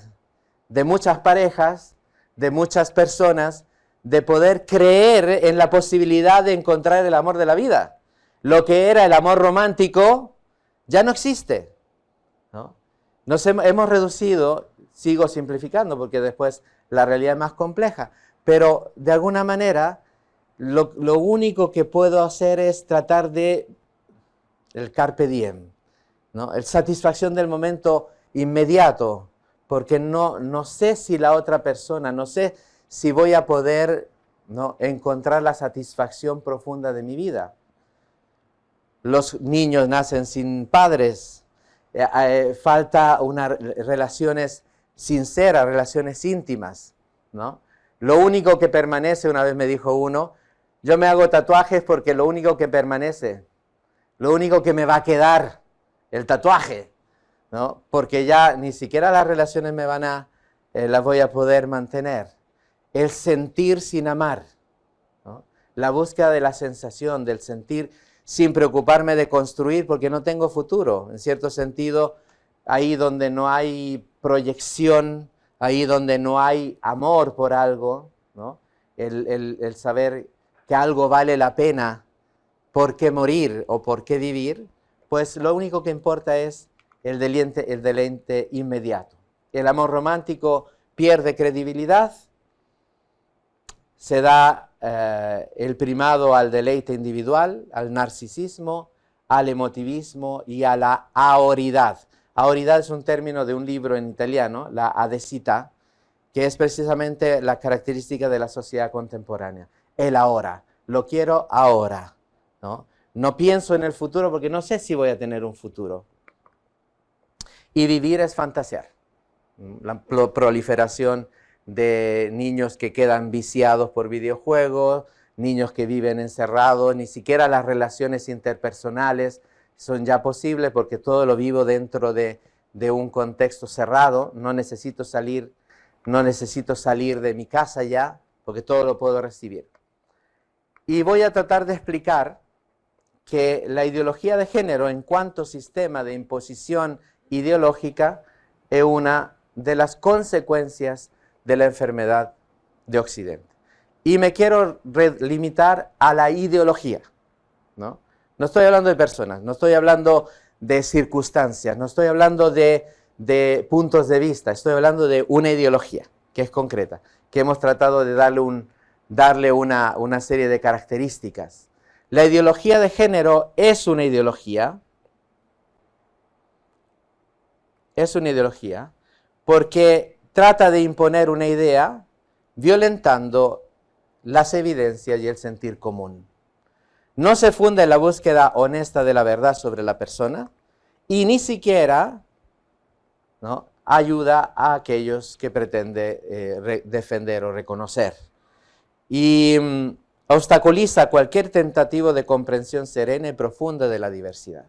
de muchas parejas, de muchas personas, de poder creer en la posibilidad de encontrar el amor de la vida. Lo que era el amor romántico ya no existe, ¿no? Nos hemos reducido, sigo simplificando porque después la realidad es más compleja, pero de alguna manera lo único que puedo hacer es tratar de el carpe diem, ¿no? La satisfacción del momento inmediato, porque no sé si la otra persona, no sé si voy a poder, ¿no?, encontrar la satisfacción profunda de mi vida. Los niños nacen sin padres, falta unas relaciones sinceras, relaciones íntimas, ¿no? Lo único que permanece, una vez me dijo uno, yo me hago tatuajes porque lo único que permanece, lo único que me va a quedar, el tatuaje, ¿no? Porque ya ni siquiera las relaciones las voy a poder mantener. El sentir sin amar, ¿no? La búsqueda de la sensación, del sentir sin preocuparme de construir porque no tengo futuro. En cierto sentido, ahí donde no hay proyección, ahí donde no hay amor por algo, ¿no? El saber que algo vale la pena, por qué morir o por qué vivir, pues lo único que importa es el deleite inmediato. El amor romántico pierde credibilidad, se da el primado al deleite individual, al narcisismo, al emotivismo y a la aoridad. Aoridad es un término de un libro en italiano, la adesità, que es precisamente la característica de la sociedad contemporánea. El ahora, lo quiero ahora, ¿no? No pienso en el futuro porque no sé si voy a tener un futuro. Y vivir es fantasear. La proliferación de niños que quedan viciados por videojuegos, niños que viven encerrados, ni siquiera las relaciones interpersonales son ya posibles porque todo lo vivo dentro de un contexto cerrado. No necesito salir de mi casa ya porque todo lo puedo recibir. Y voy a tratar de explicar que la ideología de género en cuanto sistema de imposición ideológica es una de las consecuencias de la enfermedad de Occidente. Y me quiero limitar a la ideología, ¿no? No estoy hablando de personas, no estoy hablando de circunstancias, no estoy hablando de puntos de vista, estoy hablando de una ideología que es concreta, que hemos tratado de darle una serie de características. La ideología de género es una ideología porque trata de imponer una idea violentando las evidencias y el sentir común. No se funda en la búsqueda honesta de la verdad sobre la persona y ni siquiera, ¿no?, ayuda a aquellos que pretende defender o reconocer. Y obstaculiza cualquier tentativo de comprensión serena y profunda de la diversidad.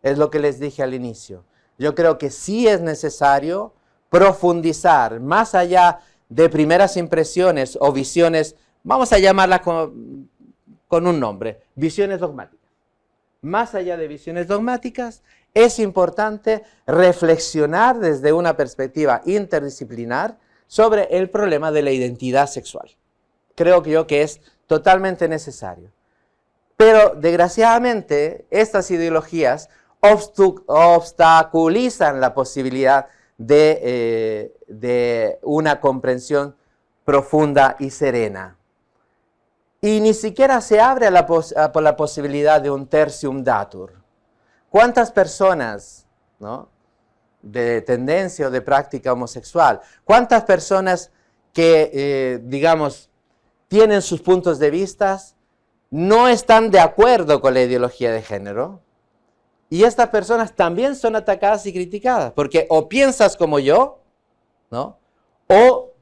Es lo que les dije al inicio. Yo creo que sí es necesario profundizar más allá de primeras impresiones o visiones, vamos a llamarlas con un nombre, visiones dogmáticas. Más allá de visiones dogmáticas, es importante reflexionar desde una perspectiva interdisciplinar sobre el problema de la identidad sexual. Creo que es totalmente necesario. Pero desgraciadamente estas ideologías obstaculizan la posibilidad de una comprensión profunda y serena. Y ni siquiera se abre a la posibilidad de un tertium datur. ¿Cuántas personas, ¿no?, de tendencia o de práctica homosexual, cuántas personas que, digamos, tienen sus puntos de vista, no están de acuerdo con la ideología de género? Y estas personas también son atacadas y criticadas, porque o piensas como yo, ¿no?, o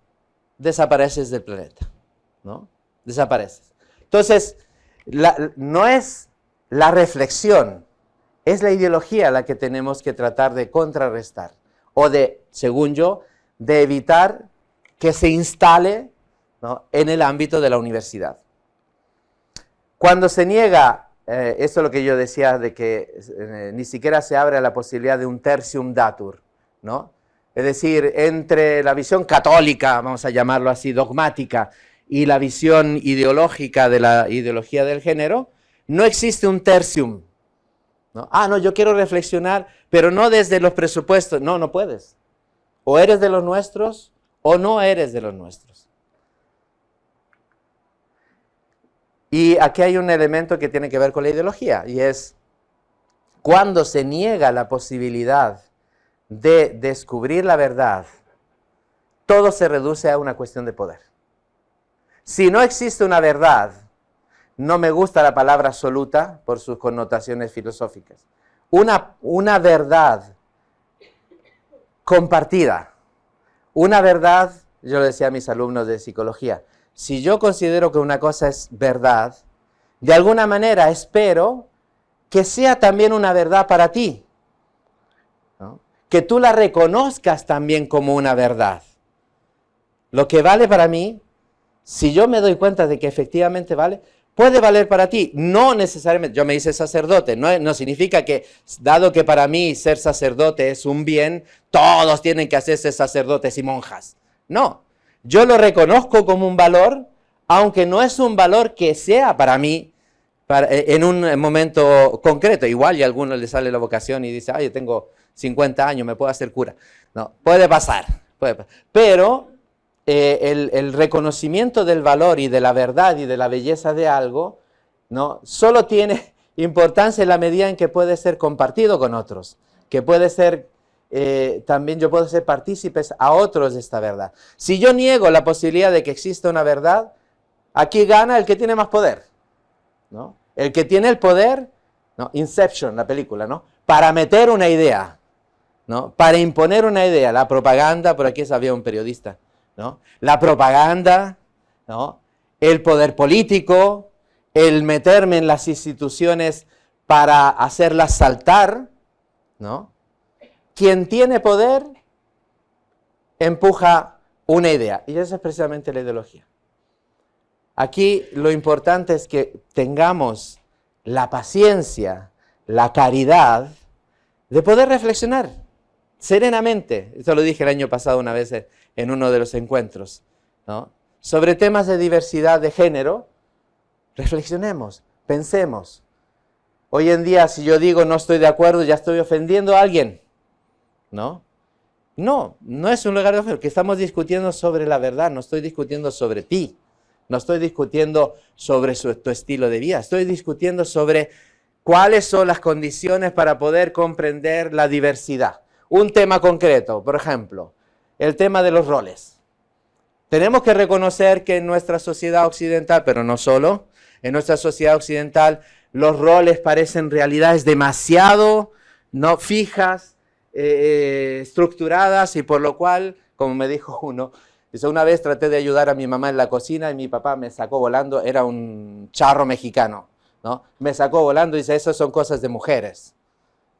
desapareces del planeta, ¿no? Desapareces. Entonces, no es la reflexión, es la ideología la que tenemos que tratar de contrarrestar, o de, según yo, de evitar que se instale, ¿no?, en el ámbito de la universidad. Cuando se niega, esto es lo que yo decía, de que ni siquiera se abre a la posibilidad de un tertium datur, ¿no? Es decir, entre la visión católica, vamos a llamarlo así, dogmática, y la visión ideológica de la ideología del género, no existe un tertium, ¿no? No, yo quiero reflexionar, pero no desde los presupuestos. No, no puedes. O eres de los nuestros o no eres de los nuestros. Y aquí hay un elemento que tiene que ver con la ideología, y es cuando se niega la posibilidad de descubrir la verdad, todo se reduce a una cuestión de poder. Si no existe una verdad, no me gusta la palabra absoluta por sus connotaciones filosóficas. Una verdad compartida, una verdad, yo le decía a mis alumnos de psicología, si yo considero que una cosa es verdad, de alguna manera espero que sea también una verdad para ti, ¿no? Que tú la reconozcas también como una verdad. Lo que vale para mí, si yo me doy cuenta de que efectivamente vale, puede valer para ti. No necesariamente, yo me hice sacerdote, no significa que, dado que para mí ser sacerdote es un bien, todos tienen que hacerse sacerdotes y monjas. No, yo lo reconozco como un valor, aunque no es un valor que sea para mí en un momento concreto. Igual y a alguno le sale la vocación y dice, yo tengo 50 años, me puedo hacer cura. No, puede pasar. Pero el reconocimiento del valor y de la verdad y de la belleza de algo, ¿no? Solo tiene importancia en la medida en que puede ser compartido con otros, que puede ser, también yo puedo ser partícipes a otros de esta verdad. Si yo niego la posibilidad de que exista una verdad, aquí gana el que tiene más poder, ¿no? El que tiene el poder, ¿no? Inception, la película, ¿no? Para meter una idea, ¿no? Para imponer una idea, la propaganda, por aquí había un periodista, ¿no? La propaganda, ¿no? El poder político, el meterme en las instituciones para hacerlas saltar, ¿no? Quien tiene poder empuja una idea, y esa es precisamente la ideología. Aquí lo importante es que tengamos la paciencia, la caridad de poder reflexionar serenamente. Esto lo dije el año pasado una vez en uno de los encuentros, ¿no? Sobre temas de diversidad de género, reflexionemos, pensemos. Hoy en día, si yo digo no estoy de acuerdo, ya estoy ofendiendo a alguien, ¿no? No es un lugar de ofensa, que estamos discutiendo sobre la verdad, no estoy discutiendo sobre ti, no estoy discutiendo sobre tu estilo de vida, estoy discutiendo sobre cuáles son las condiciones para poder comprender la diversidad. Un tema concreto, por ejemplo, el tema de los roles. Tenemos que reconocer que en nuestra sociedad occidental, pero no solo, en nuestra sociedad occidental los roles parecen realidades demasiado no fijas, estructuradas, y por lo cual, como me dijo uno, dice, una vez traté de ayudar a mi mamá en la cocina y mi papá me sacó volando, era un charro mexicano, ¿no? Me sacó volando y dice, esas son cosas de mujeres,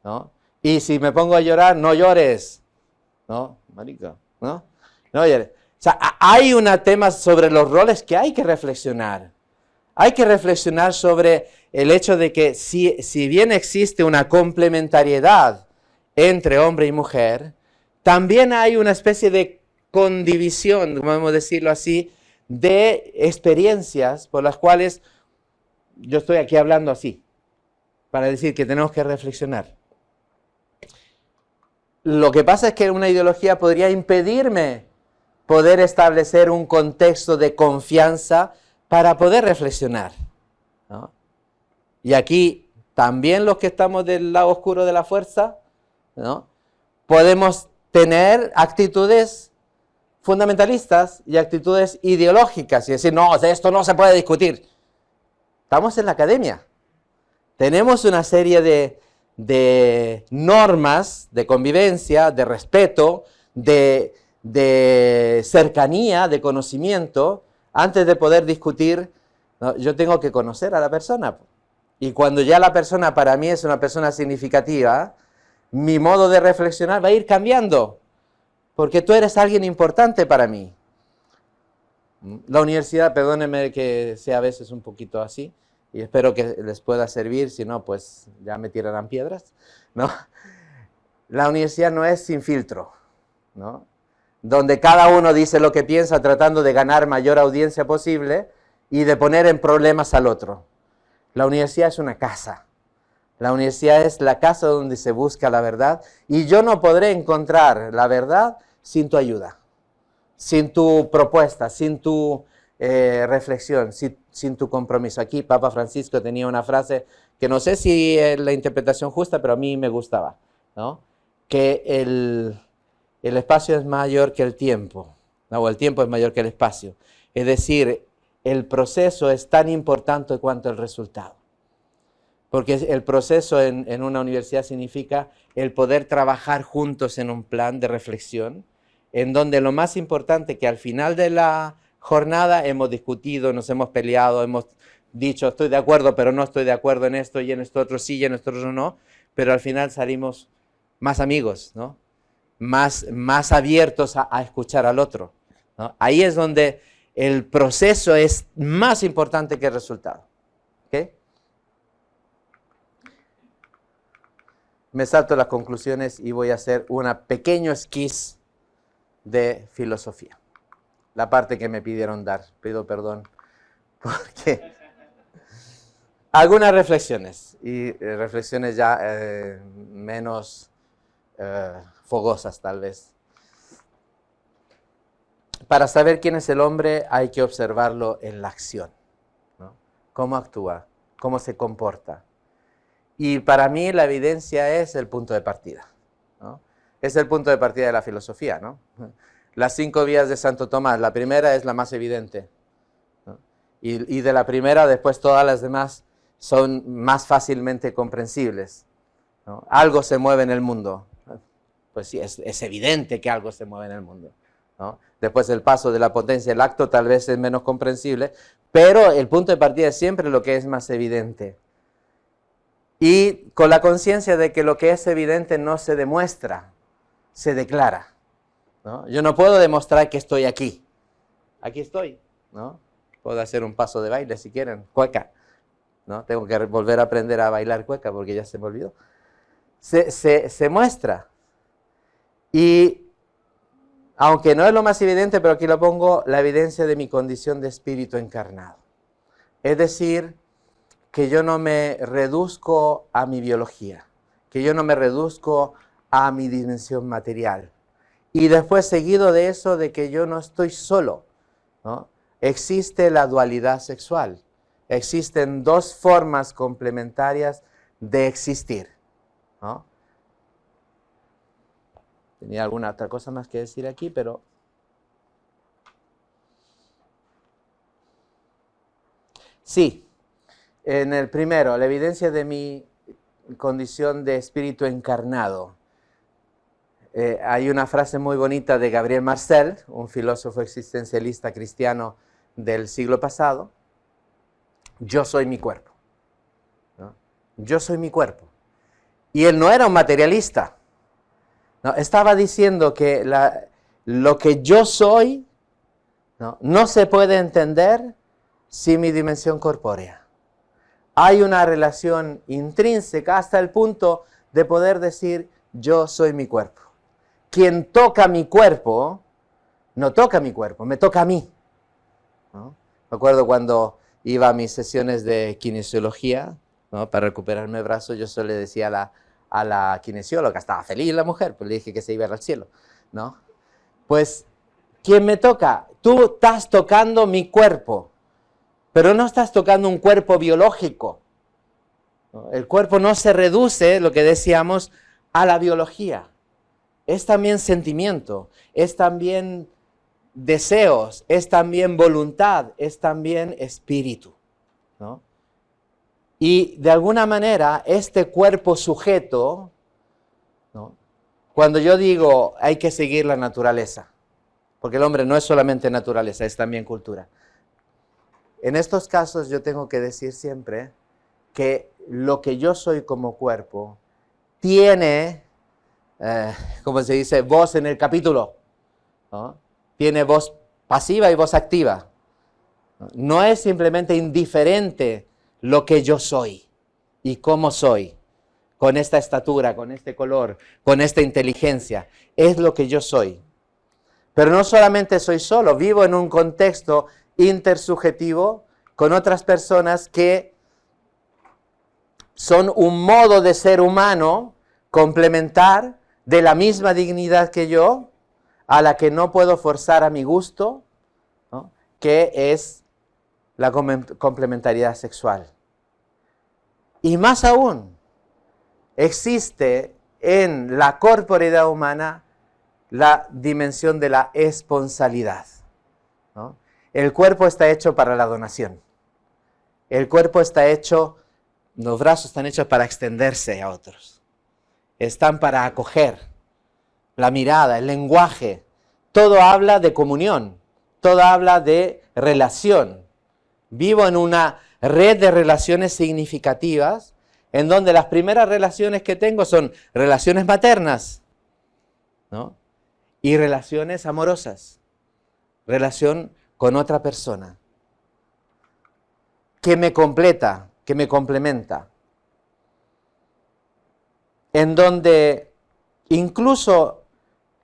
¿no? Y si me pongo a llorar, no llores, ¿no? Marica, ¿no? No llores. O sea, hay un tema sobre los roles que hay que reflexionar. Hay que reflexionar sobre el hecho de que si bien existe una complementariedad entre hombre y mujer, también hay una especie de condivisión, podemos decirlo así, de experiencias por las cuales yo estoy aquí hablando así, para decir que tenemos que reflexionar. Lo que pasa es que una ideología podría impedirme poder establecer un contexto de confianza para poder reflexionar, ¿no? Y aquí también los que estamos del lado oscuro de la fuerza, ¿no? Podemos tener actitudes fundamentalistas y actitudes ideológicas y decir, no, de esto no se puede discutir. Estamos en la academia. Tenemos una serie de normas de convivencia, de respeto, de cercanía, de conocimiento. Antes de poder discutir, ¿no? Yo tengo que conocer a la persona. Y cuando ya la persona para mí es una persona significativa, mi modo de reflexionar va a ir cambiando. Porque tú eres alguien importante para mí. La universidad, perdónenme que sea a veces un poquito así, y espero que les pueda servir, si no, pues ya me tirarán piedras, ¿no? La universidad no es sin filtro, ¿no? Donde cada uno dice lo que piensa tratando de ganar mayor audiencia posible y de poner en problemas al otro. La universidad es una casa. La universidad es la casa donde se busca la verdad, y yo no podré encontrar la verdad sin tu ayuda, sin tu propuesta, sin tu reflexión, sin tu compromiso. Aquí Papa Francisco tenía una frase que no sé si es la interpretación justa, pero a mí me gustaba, ¿no? que el espacio es mayor que el tiempo, ¿no? O el tiempo es mayor que el espacio. Es decir, el proceso es tan importante cuanto el resultado. Porque el proceso en una universidad significa el poder trabajar juntos en un plan de reflexión, en donde lo más importante que al final de la jornada hemos discutido, nos hemos peleado, hemos dicho estoy de acuerdo pero no estoy de acuerdo en esto y en esto otro sí y en esto otro no, pero al final salimos más amigos, ¿no? Más abiertos a escuchar al otro, ¿no? Ahí es donde el proceso es más importante que el resultado. ¿Okay? Me salto las conclusiones y voy a hacer un pequeño esquiz de filosofía. La parte que me pidieron dar. Pido perdón porque algunas reflexiones y reflexiones ya menos fogosas tal vez. Para saber quién es el hombre hay que observarlo en la acción, ¿no? Cómo actúa, cómo se comporta. Y para mí la evidencia es el punto de partida, ¿no? Es el punto de partida de la filosofía, ¿no? Las 5 vías de Santo Tomás, la primera es la más evidente, ¿no? Y de la primera después todas las demás son más fácilmente comprensibles, ¿no? Algo se mueve en el mundo. Pues sí, es evidente que algo se mueve en el mundo, ¿no? Después el paso de la potencia del acto tal vez es menos comprensible, pero el punto de partida es siempre lo que es más evidente. Y con la conciencia de que lo que es evidente no se demuestra, se declara, ¿no? Yo no puedo demostrar que estoy aquí. Aquí estoy, ¿no? Puedo hacer un paso de baile si quieren, cueca, ¿no? Tengo que volver a aprender a bailar cueca porque ya se me olvidó. Se muestra. Y aunque no es lo más evidente, pero aquí lo pongo, la evidencia de mi condición de espíritu encarnado. Es decir, que yo no me reduzco a mi biología, que yo no me reduzco a mi dimensión material. Y después, seguido de eso, de que yo no estoy solo, ¿no? Existe la dualidad sexual. Existen 2 formas complementarias de existir, ¿no? Tenía alguna otra cosa más que decir aquí, pero... Sí, en el primero, la evidencia de mi condición de espíritu encarnado. Hay una frase muy bonita de Gabriel Marcel, un filósofo existencialista cristiano del siglo pasado. Yo soy mi cuerpo, ¿no? Yo soy mi cuerpo. Y él no era un materialista, ¿no? Estaba diciendo que lo que yo soy, no se puede entender sin mi dimensión corpórea. Hay una relación intrínseca hasta el punto de poder decir, yo soy mi cuerpo. Quien toca mi cuerpo, no toca mi cuerpo, me toca a mí, ¿no? Me acuerdo cuando iba a mis sesiones de kinesiología, ¿no? Para recuperarme el brazo, yo solo le decía a la kinesióloga, estaba feliz la mujer, pues le dije que se iba al cielo, ¿no? Pues, ¿quién me toca? Tú estás tocando mi cuerpo, pero no estás tocando un cuerpo biológico, ¿no? El cuerpo no se reduce, lo que decíamos, a la biología. Es también sentimiento, es también deseos, es también voluntad, es también espíritu, ¿no? Y de alguna manera, este cuerpo sujeto, ¿no? Cuando yo digo hay que seguir la naturaleza, porque el hombre no es solamente naturaleza, es también cultura. En estos casos yo tengo que decir siempre que lo que yo soy como cuerpo tiene, como se dice, voz en el capítulo, ¿no? Tiene voz pasiva y voz activa. No es simplemente indiferente lo que yo soy y cómo soy, con esta estatura, con este color, con esta inteligencia. Es lo que yo soy. Pero no solamente soy solo, vivo en un contexto intersubjetivo con otras personas que son un modo de ser humano complementar de la misma dignidad que yo, a la que no puedo forzar a mi gusto, ¿no? Que es la complementariedad sexual. Y más aún, existe en la corporeidad humana la dimensión de la esponsalidad, ¿no? El cuerpo está hecho para la donación. El cuerpo está hecho, los brazos están hechos para extenderse a otros. Están para acoger. La mirada, el lenguaje, todo habla de comunión, todo habla de relación. Vivo en una red de relaciones significativas en donde las primeras relaciones que tengo son relaciones maternas, ¿no? Y relaciones amorosas, relación con otra persona, que me completa, que me complementa, en donde incluso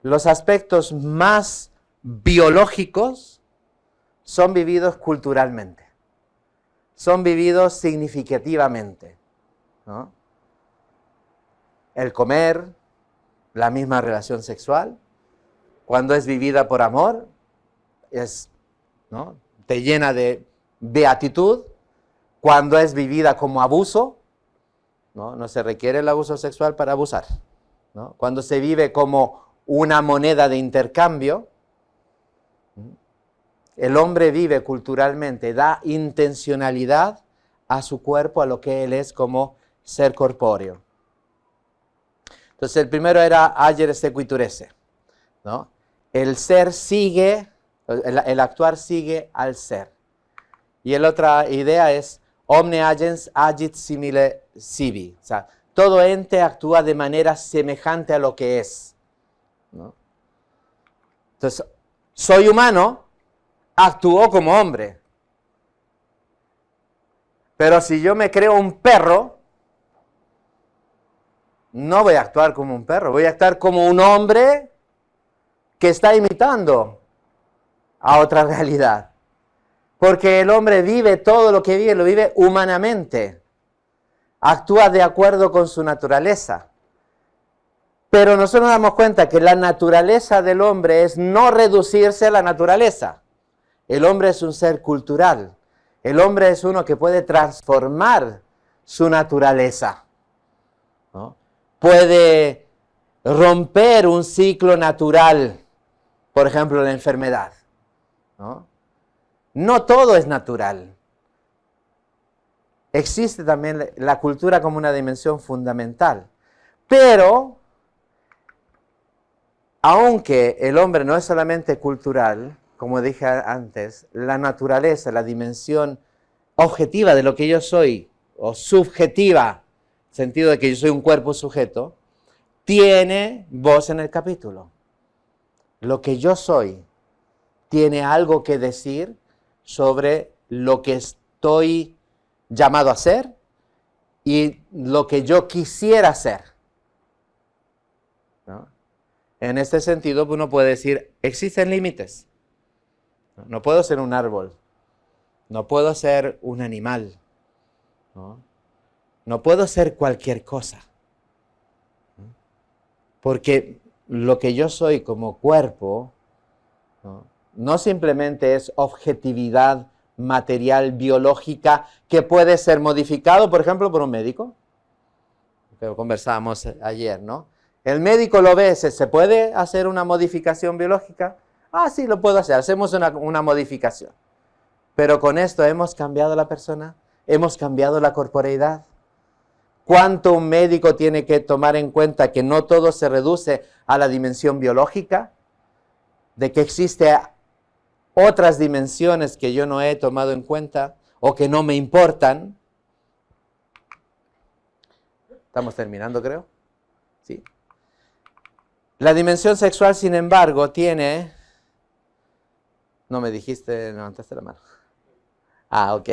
los aspectos más biológicos son vividos culturalmente, son vividos significativamente, ¿no? El comer, la misma relación sexual, cuando es vivida por amor, ¿no? Te llena de beatitud. Cuando es vivida como abuso, ¿no? No se requiere el abuso sexual para abusar, ¿no? Cuando se vive como una moneda de intercambio, el hombre vive culturalmente, da intencionalidad a su cuerpo, a lo que él es como ser corpóreo. Entonces el primero era agere sequitur esse, ¿no? El ser sigue, el actuar sigue al ser. Y la otra idea es omne agens agit simile sibi, o sea, todo ente actúa de manera semejante a lo que es, ¿no? Entonces, soy humano, actúo como hombre. Pero si yo me creo un perro, no voy a actuar como un perro, voy a actuar como un hombre que está imitando a otra realidad. Porque el hombre vive todo lo que vive, lo vive humanamente. Actúa de acuerdo con su naturaleza. Pero nosotros nos damos cuenta que la naturaleza del hombre es no reducirse a la naturaleza. El hombre es un ser cultural. El hombre es uno que puede transformar su naturaleza, ¿no? Puede romper un ciclo natural, por ejemplo, la enfermedad, ¿no? No todo es natural. Existe también la cultura como una dimensión fundamental. Pero, aunque el hombre no es solamente cultural, como dije antes, la naturaleza, la dimensión objetiva de lo que yo soy, o subjetiva, sentido de que yo soy un cuerpo sujeto, tiene voz en el capítulo. Lo que yo soy tiene algo que decir sobre lo que estoy llamado a ser y lo que yo quisiera ser, ¿no? En este sentido, uno puede decir, existen límites. No puedo ser un árbol, no puedo ser un animal, ¿no? No puedo ser cualquier cosa, ¿no? Porque lo que yo soy como cuerpo, ¿no? No simplemente es objetividad material, biológica, que puede ser modificado, por ejemplo, por un médico, que conversábamos ayer, ¿no? El médico lo ve, ¿se puede hacer una modificación biológica? Ah, sí, lo puedo hacer, hacemos una modificación. Pero con esto hemos cambiado la persona, hemos cambiado la corporeidad. ¿Cuánto un médico tiene que tomar en cuenta que no todo se reduce a la dimensión biológica? De que existe otras dimensiones que yo no he tomado en cuenta o que no me importan. Estamos terminando, creo. Sí. La dimensión sexual, sin embargo, tiene... No me dijiste, levantaste la mano. Ah, ok.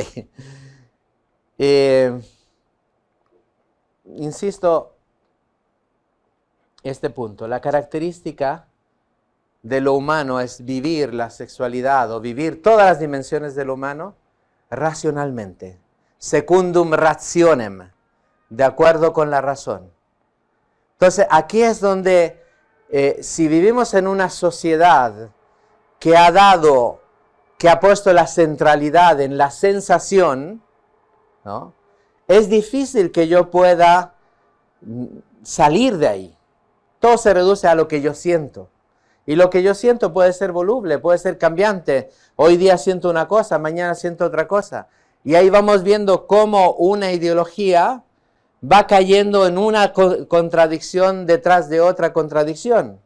Insisto, este punto. La característica de lo humano es vivir la sexualidad o vivir todas las dimensiones de lo humano racionalmente. Secundum rationem, de acuerdo con la razón. Entonces, aquí es donde, si vivimos en una sociedad que ha puesto la centralidad en la sensación, ¿no? Es difícil que yo pueda salir de ahí. Todo se reduce a lo que yo siento. Y lo que yo siento puede ser voluble, puede ser cambiante. Hoy día siento una cosa, mañana siento otra cosa. Y ahí vamos viendo cómo una ideología va cayendo en una contradicción detrás de otra contradicción,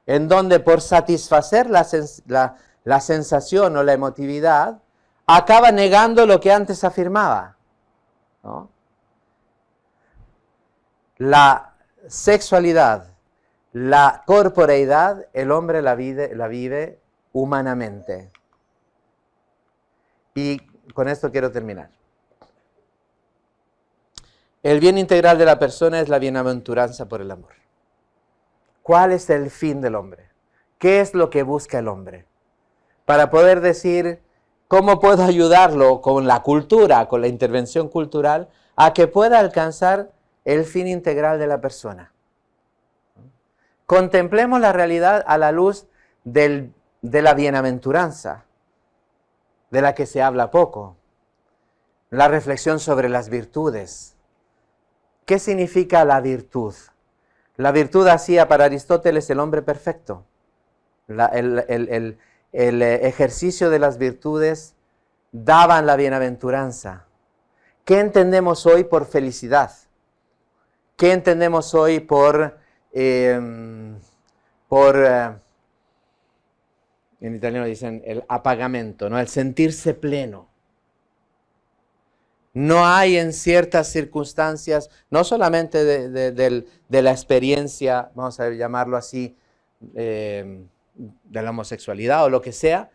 en donde por satisfacer la sensación o la emotividad, acaba negando lo que antes afirmaba, ¿no? La sexualidad, la corporeidad, el hombre la vive humanamente. Y con esto quiero terminar. El bien integral de la persona es la bienaventuranza por el amor. ¿Cuál es el fin del hombre? ¿Qué es lo que busca el hombre? Para poder decir, ¿cómo puedo ayudarlo con la cultura, con la intervención cultural, a que pueda alcanzar el fin integral de la persona? Contemplemos la realidad a la luz de la bienaventuranza, de la que se habla poco. La reflexión sobre las virtudes. ¿Qué significa la virtud? La virtud hacía para Aristóteles el hombre perfecto. El ejercicio de las virtudes daban la bienaventuranza. ¿Qué entendemos hoy por felicidad? ¿Qué entendemos hoy por en italiano dicen el apagamento, ¿no? El sentirse pleno? No hay en ciertas circunstancias, no solamente de la experiencia, vamos a llamarlo así, de la homosexualidad o lo que sea,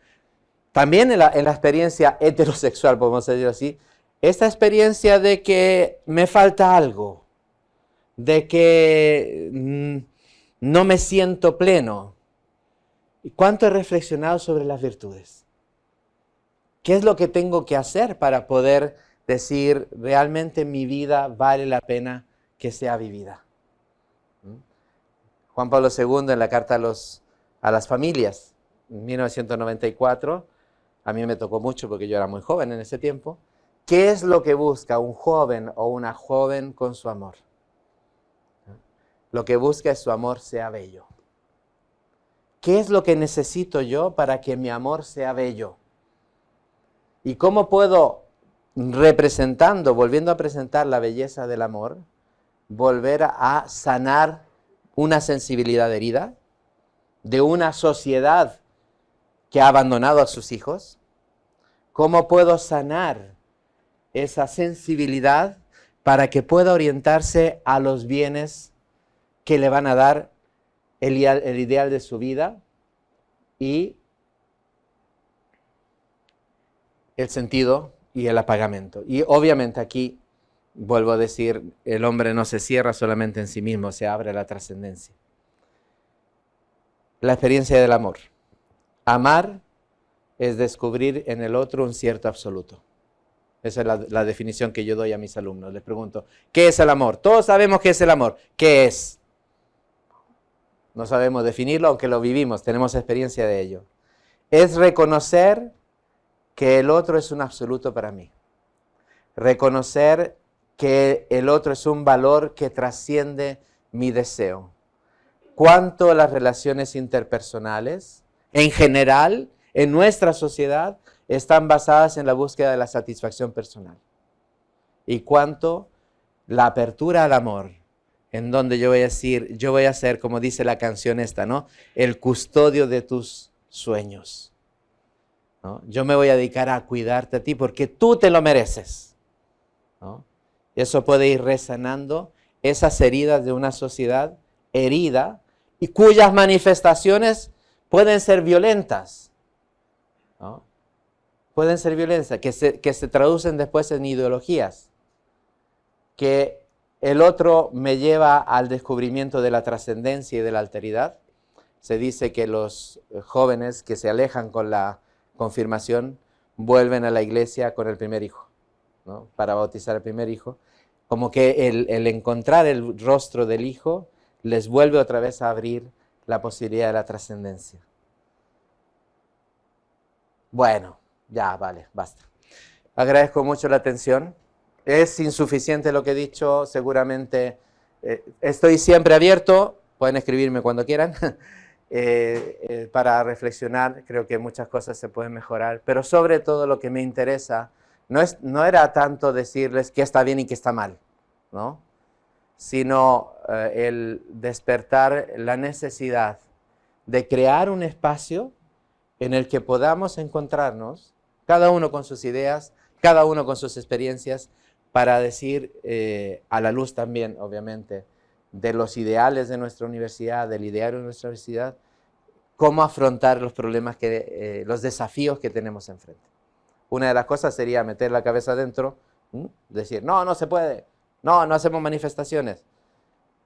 también en la experiencia heterosexual, podemos decirlo así, esta experiencia de que me falta algo, de que no me siento pleno. ¿Y cuánto he reflexionado sobre las virtudes? ¿Qué es lo que tengo que hacer para poder decir, realmente mi vida vale la pena que sea vivida? Juan Pablo II en la carta a las familias, en 1994, a mí me tocó mucho porque yo era muy joven en ese tiempo. ¿Qué es lo que busca un joven o una joven con su amor? Lo que busca es su amor sea bello. ¿Qué es lo que necesito yo para que mi amor sea bello? ¿Y cómo puedo, volviendo a presentar la belleza del amor, volver a sanar una sensibilidad herida de una sociedad que ha abandonado a sus hijos? ¿Cómo puedo sanar esa sensibilidad para que pueda orientarse a los bienes que le van a dar el ideal de su vida y el sentido y el apagamento? Y obviamente aquí, vuelvo a decir, el hombre no se cierra solamente en sí mismo, se abre a la trascendencia. La experiencia del amor. Amar es descubrir en el otro un cierto absoluto. Esa es la definición que yo doy a mis alumnos. Les pregunto, ¿qué es el amor? Todos sabemos qué es el amor. ¿Qué es? No sabemos definirlo, aunque lo vivimos, tenemos experiencia de ello. Es reconocer que el otro es un absoluto para mí. Reconocer que el otro es un valor que trasciende mi deseo. Cuánto las relaciones interpersonales, en general, en nuestra sociedad, están basadas en la búsqueda de la satisfacción personal. Y cuánto la apertura al amor, en donde yo voy a decir, yo voy a ser, como dice la canción esta, ¿no? El custodio de tus sueños, ¿no? Yo me voy a dedicar a cuidarte a ti porque tú te lo mereces, ¿no? Y eso puede ir resanando esas heridas de una sociedad herida y cuyas manifestaciones pueden ser violentas, ¿no? Pueden ser violentas, que se traducen después en ideologías, que el otro me lleva al descubrimiento de la trascendencia y de la alteridad. Se dice que los jóvenes que se alejan con la confirmación vuelven a la iglesia con el primer hijo, ¿no? Para bautizar al primer hijo. Como que el encontrar el rostro del hijo les vuelve otra vez a abrir la posibilidad de la trascendencia. Bueno, ya, vale, basta. Agradezco mucho la atención. Es insuficiente lo que he dicho, seguramente estoy siempre abierto pueden escribirme cuando quieran, para reflexionar. Creo que muchas cosas se pueden mejorar, pero sobre todo lo que me interesa no era tanto decirles qué está bien y qué está mal, ¿no? Sino el despertar la necesidad de crear un espacio en el que podamos encontrarnos, cada uno con sus ideas, cada uno con sus experiencias, para decir, a la luz también, obviamente, de los ideales de nuestra universidad, del ideario de nuestra universidad, cómo afrontar los problemas, los desafíos que tenemos enfrente. Una de las cosas sería meter la cabeza adentro, decir, no, no se puede, no, no hacemos manifestaciones,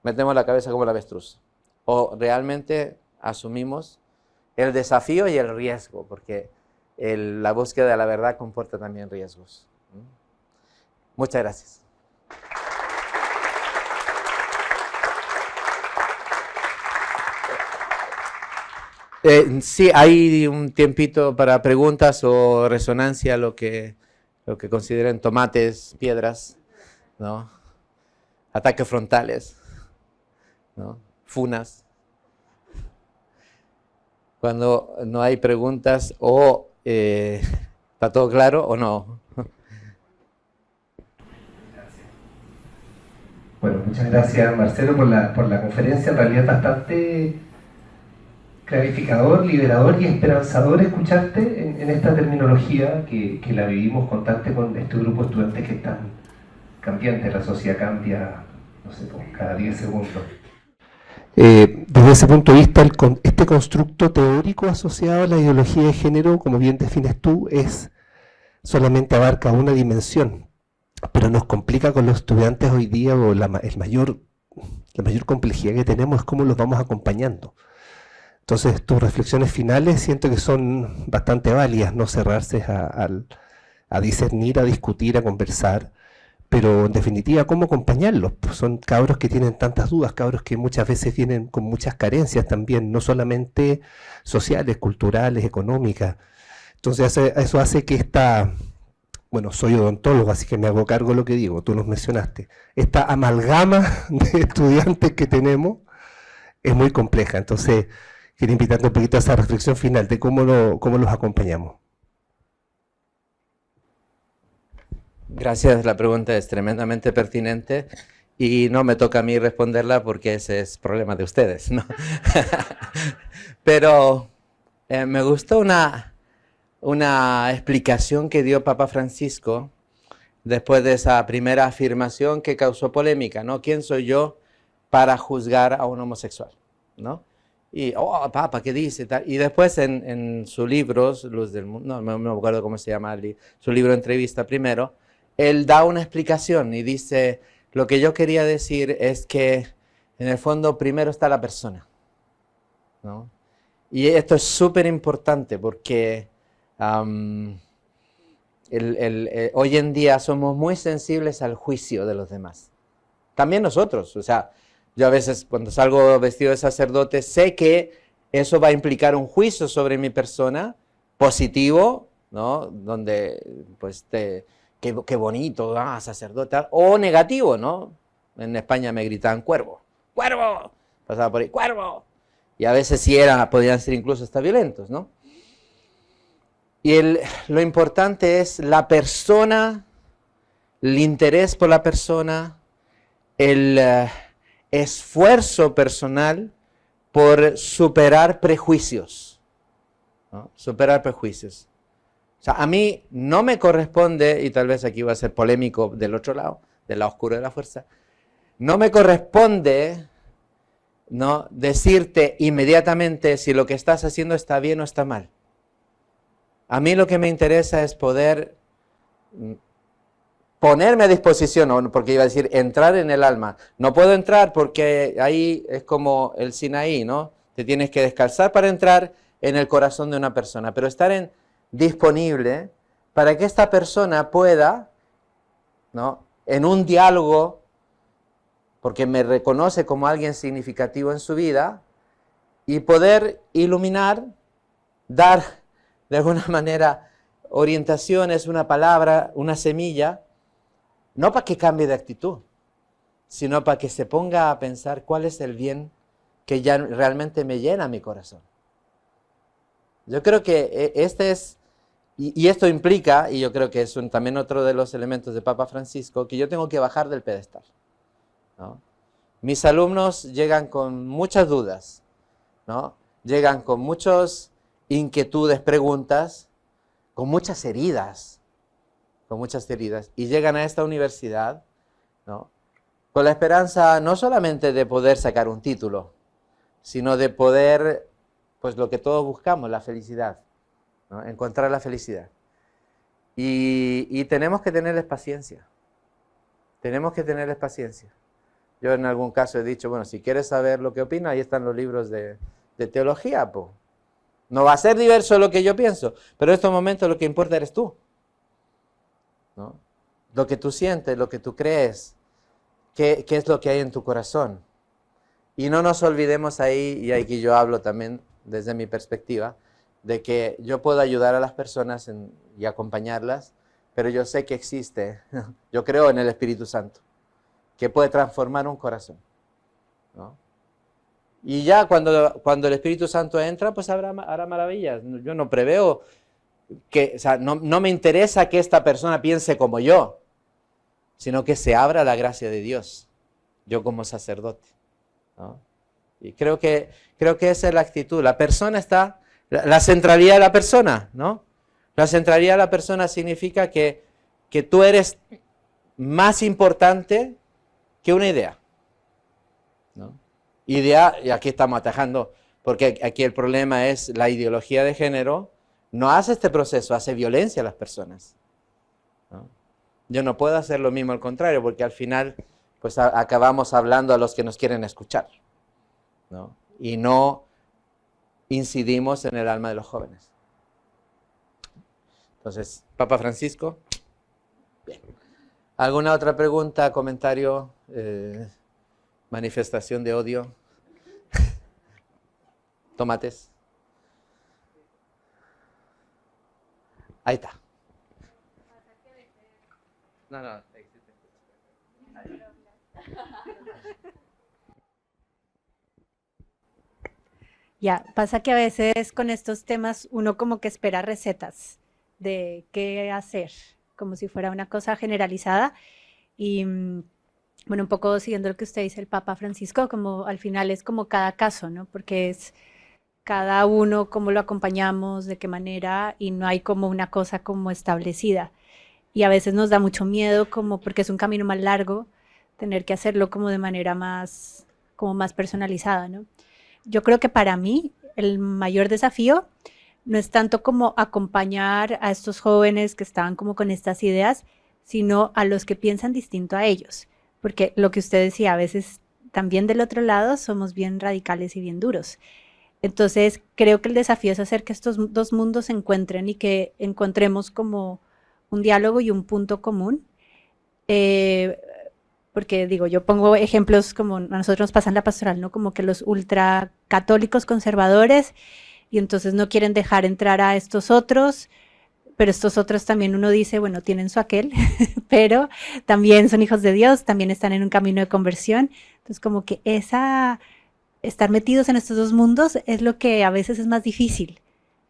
metemos la cabeza como el avestruz. O realmente asumimos el desafío y el riesgo, porque la búsqueda de la verdad comporta también riesgos. Muchas gracias. Sí, hay un tiempito para preguntas o resonancia, lo que consideren tomates, piedras, ¿no? Ataques frontales, ¿no? Funas. Cuando no hay preguntas, o ¿está todo claro o no? Bueno, muchas gracias Marcelo por la conferencia, en realidad bastante clarificador, liberador y esperanzador escucharte en esta terminología que la vivimos constante con este grupo de estudiantes que están cambiantes, la sociedad cambia, no sé, cada 10 segundos. Desde ese punto de vista, este constructo teórico asociado a la ideología de género, como bien defines tú, solamente abarca una dimensión, pero nos complica con los estudiantes hoy día, o la mayor complejidad que tenemos es cómo los vamos acompañando. Entonces, tus reflexiones finales siento que son bastante válidas, no cerrarse a discernir, a discutir, a conversar, pero en definitiva, ¿cómo acompañarlos? Pues son cabros que tienen tantas dudas, cabros que muchas veces vienen con muchas carencias también, no solamente sociales, culturales, económicas. Entonces, eso hace que bueno, soy odontólogo, así que me hago cargo de lo que digo, tú los mencionaste, esta amalgama de estudiantes que tenemos es muy compleja. Entonces, quiero invitarte un poquito a esa reflexión final de cómo los acompañamos. Gracias, la pregunta es tremendamente pertinente y no me toca a mí responderla porque ese es problema de ustedes, ¿no? Pero me gustó una explicación que dio Papa Francisco después de esa primera afirmación que causó polémica, ¿no? ¿Quién soy yo para juzgar a un homosexual? ¿No? Y, Papa, ¿qué dice? Y después en su libro, Luz del Mundo, no me acuerdo cómo se llama, su libro Entrevista primero, él da una explicación y dice, lo que yo quería decir es que en el fondo primero está la persona, ¿no? Y esto es súper importante porque hoy en día somos muy sensibles al juicio de los demás. También nosotros, o sea, yo a veces cuando salgo vestido de sacerdote sé que eso va a implicar un juicio sobre mi persona, positivo, ¿no? Donde, pues, qué bonito, sacerdote, o negativo, ¿no? En España me gritaban cuervo, cuervo, pasaba por ahí, cuervo. Y a veces sí podían ser incluso hasta violentos, ¿no? Y lo importante es la persona, el interés por la persona, el esfuerzo personal por superar prejuicios, ¿no? Superar prejuicios. O sea, a mí no me corresponde, y tal vez aquí va a ser polémico del otro lado, del lado oscuro de la fuerza, no me corresponde, ¿no?, decirte inmediatamente si lo que estás haciendo está bien o está mal. A mí lo que me interesa es poder ponerme a disposición, porque iba a decir entrar en el alma. No puedo entrar porque ahí es como el Sinaí, ¿no? Te tienes que descalzar para entrar en el corazón de una persona, pero estar disponible para que esta persona pueda, ¿no?, en un diálogo, porque me reconoce como alguien significativo en su vida, y poder iluminar, dar de alguna manera orientaciones, una palabra, una semilla, no para que cambie de actitud, sino para que se ponga a pensar cuál es el bien que ya realmente me llena mi corazón. Yo creo que este es, y esto implica, y yo creo que es también otro de los elementos de Papa Francisco, que yo tengo que bajar del pedestal, ¿no? Mis alumnos llegan con muchas dudas, ¿no? Llegan con muchas inquietudes, preguntas, con muchas heridas, y llegan a esta universidad, ¿no? Con la esperanza no solamente de poder sacar un título, sino de poder, pues lo que todos buscamos, la felicidad, ¿no? Encontrar la felicidad. Y tenemos que tenerles paciencia. Tenemos que tenerles paciencia. Yo en algún caso he dicho, bueno, si quieres saber lo que opino, ahí están los libros de teología, po. No va a ser diverso lo que yo pienso, pero en estos momentos lo que importa eres tú, ¿no? Lo que tú sientes, lo que tú crees, qué es lo que hay en tu corazón. Y no nos olvidemos ahí, y aquí yo hablo también desde mi perspectiva, de que yo puedo ayudar a las personas y acompañarlas, pero yo sé que existe, yo creo en el Espíritu Santo, que puede transformar un corazón, ¿no? Y ya cuando el Espíritu Santo entra, pues hará maravillas. Yo no preveo que, o sea, no me interesa que esta persona piense como yo, sino que se abra la gracia de Dios, yo como sacerdote, ¿no? Y creo que esa es la actitud. La persona está, la centralidad de la persona, ¿no? La centralidad de la persona significa que tú eres más importante que una idea, ¿no? Idea, y aquí estamos atajando, porque aquí el problema es la ideología de género, no hace este proceso, hace violencia a las personas, ¿no? Yo no puedo hacer lo mismo al contrario, porque al final pues acabamos hablando a los que nos quieren escuchar, ¿no? Y no incidimos en el alma de los jóvenes. Entonces, Papa Francisco, bien. ¿Alguna otra pregunta, comentario, manifestación de odio? Tomates. Ahí está. No. Ya, pasa que a veces con estos temas uno como que espera recetas de qué hacer, como si fuera una cosa generalizada. Y bueno, un poco siguiendo lo que usted dice, el Papa Francisco, como al final es como cada caso, ¿no? Porque es cada uno, cómo lo acompañamos, de qué manera, y no hay como una cosa como establecida. Y a veces nos da mucho miedo, como porque es un camino más largo, tener que hacerlo como de manera más, como más personalizada, ¿no? Yo creo que para mí el mayor desafío no es tanto como acompañar a estos jóvenes que estaban como con estas ideas, sino a los que piensan distinto a ellos. Porque lo que usted decía, a veces también del otro lado somos bien radicales y bien duros. Entonces, creo que el desafío es hacer que estos dos mundos se encuentren y que encontremos como un diálogo y un punto común. Porque digo, yo pongo ejemplos como a nosotros nos pasa en la pastoral, ¿no? Como que los ultracatólicos conservadores y entonces no quieren dejar entrar a estos otros, pero estos otros también uno dice, bueno, tienen su aquel, pero también son hijos de Dios, también están en un camino de conversión. Entonces como que estar metidos en estos dos mundos es lo que a veces es más difícil,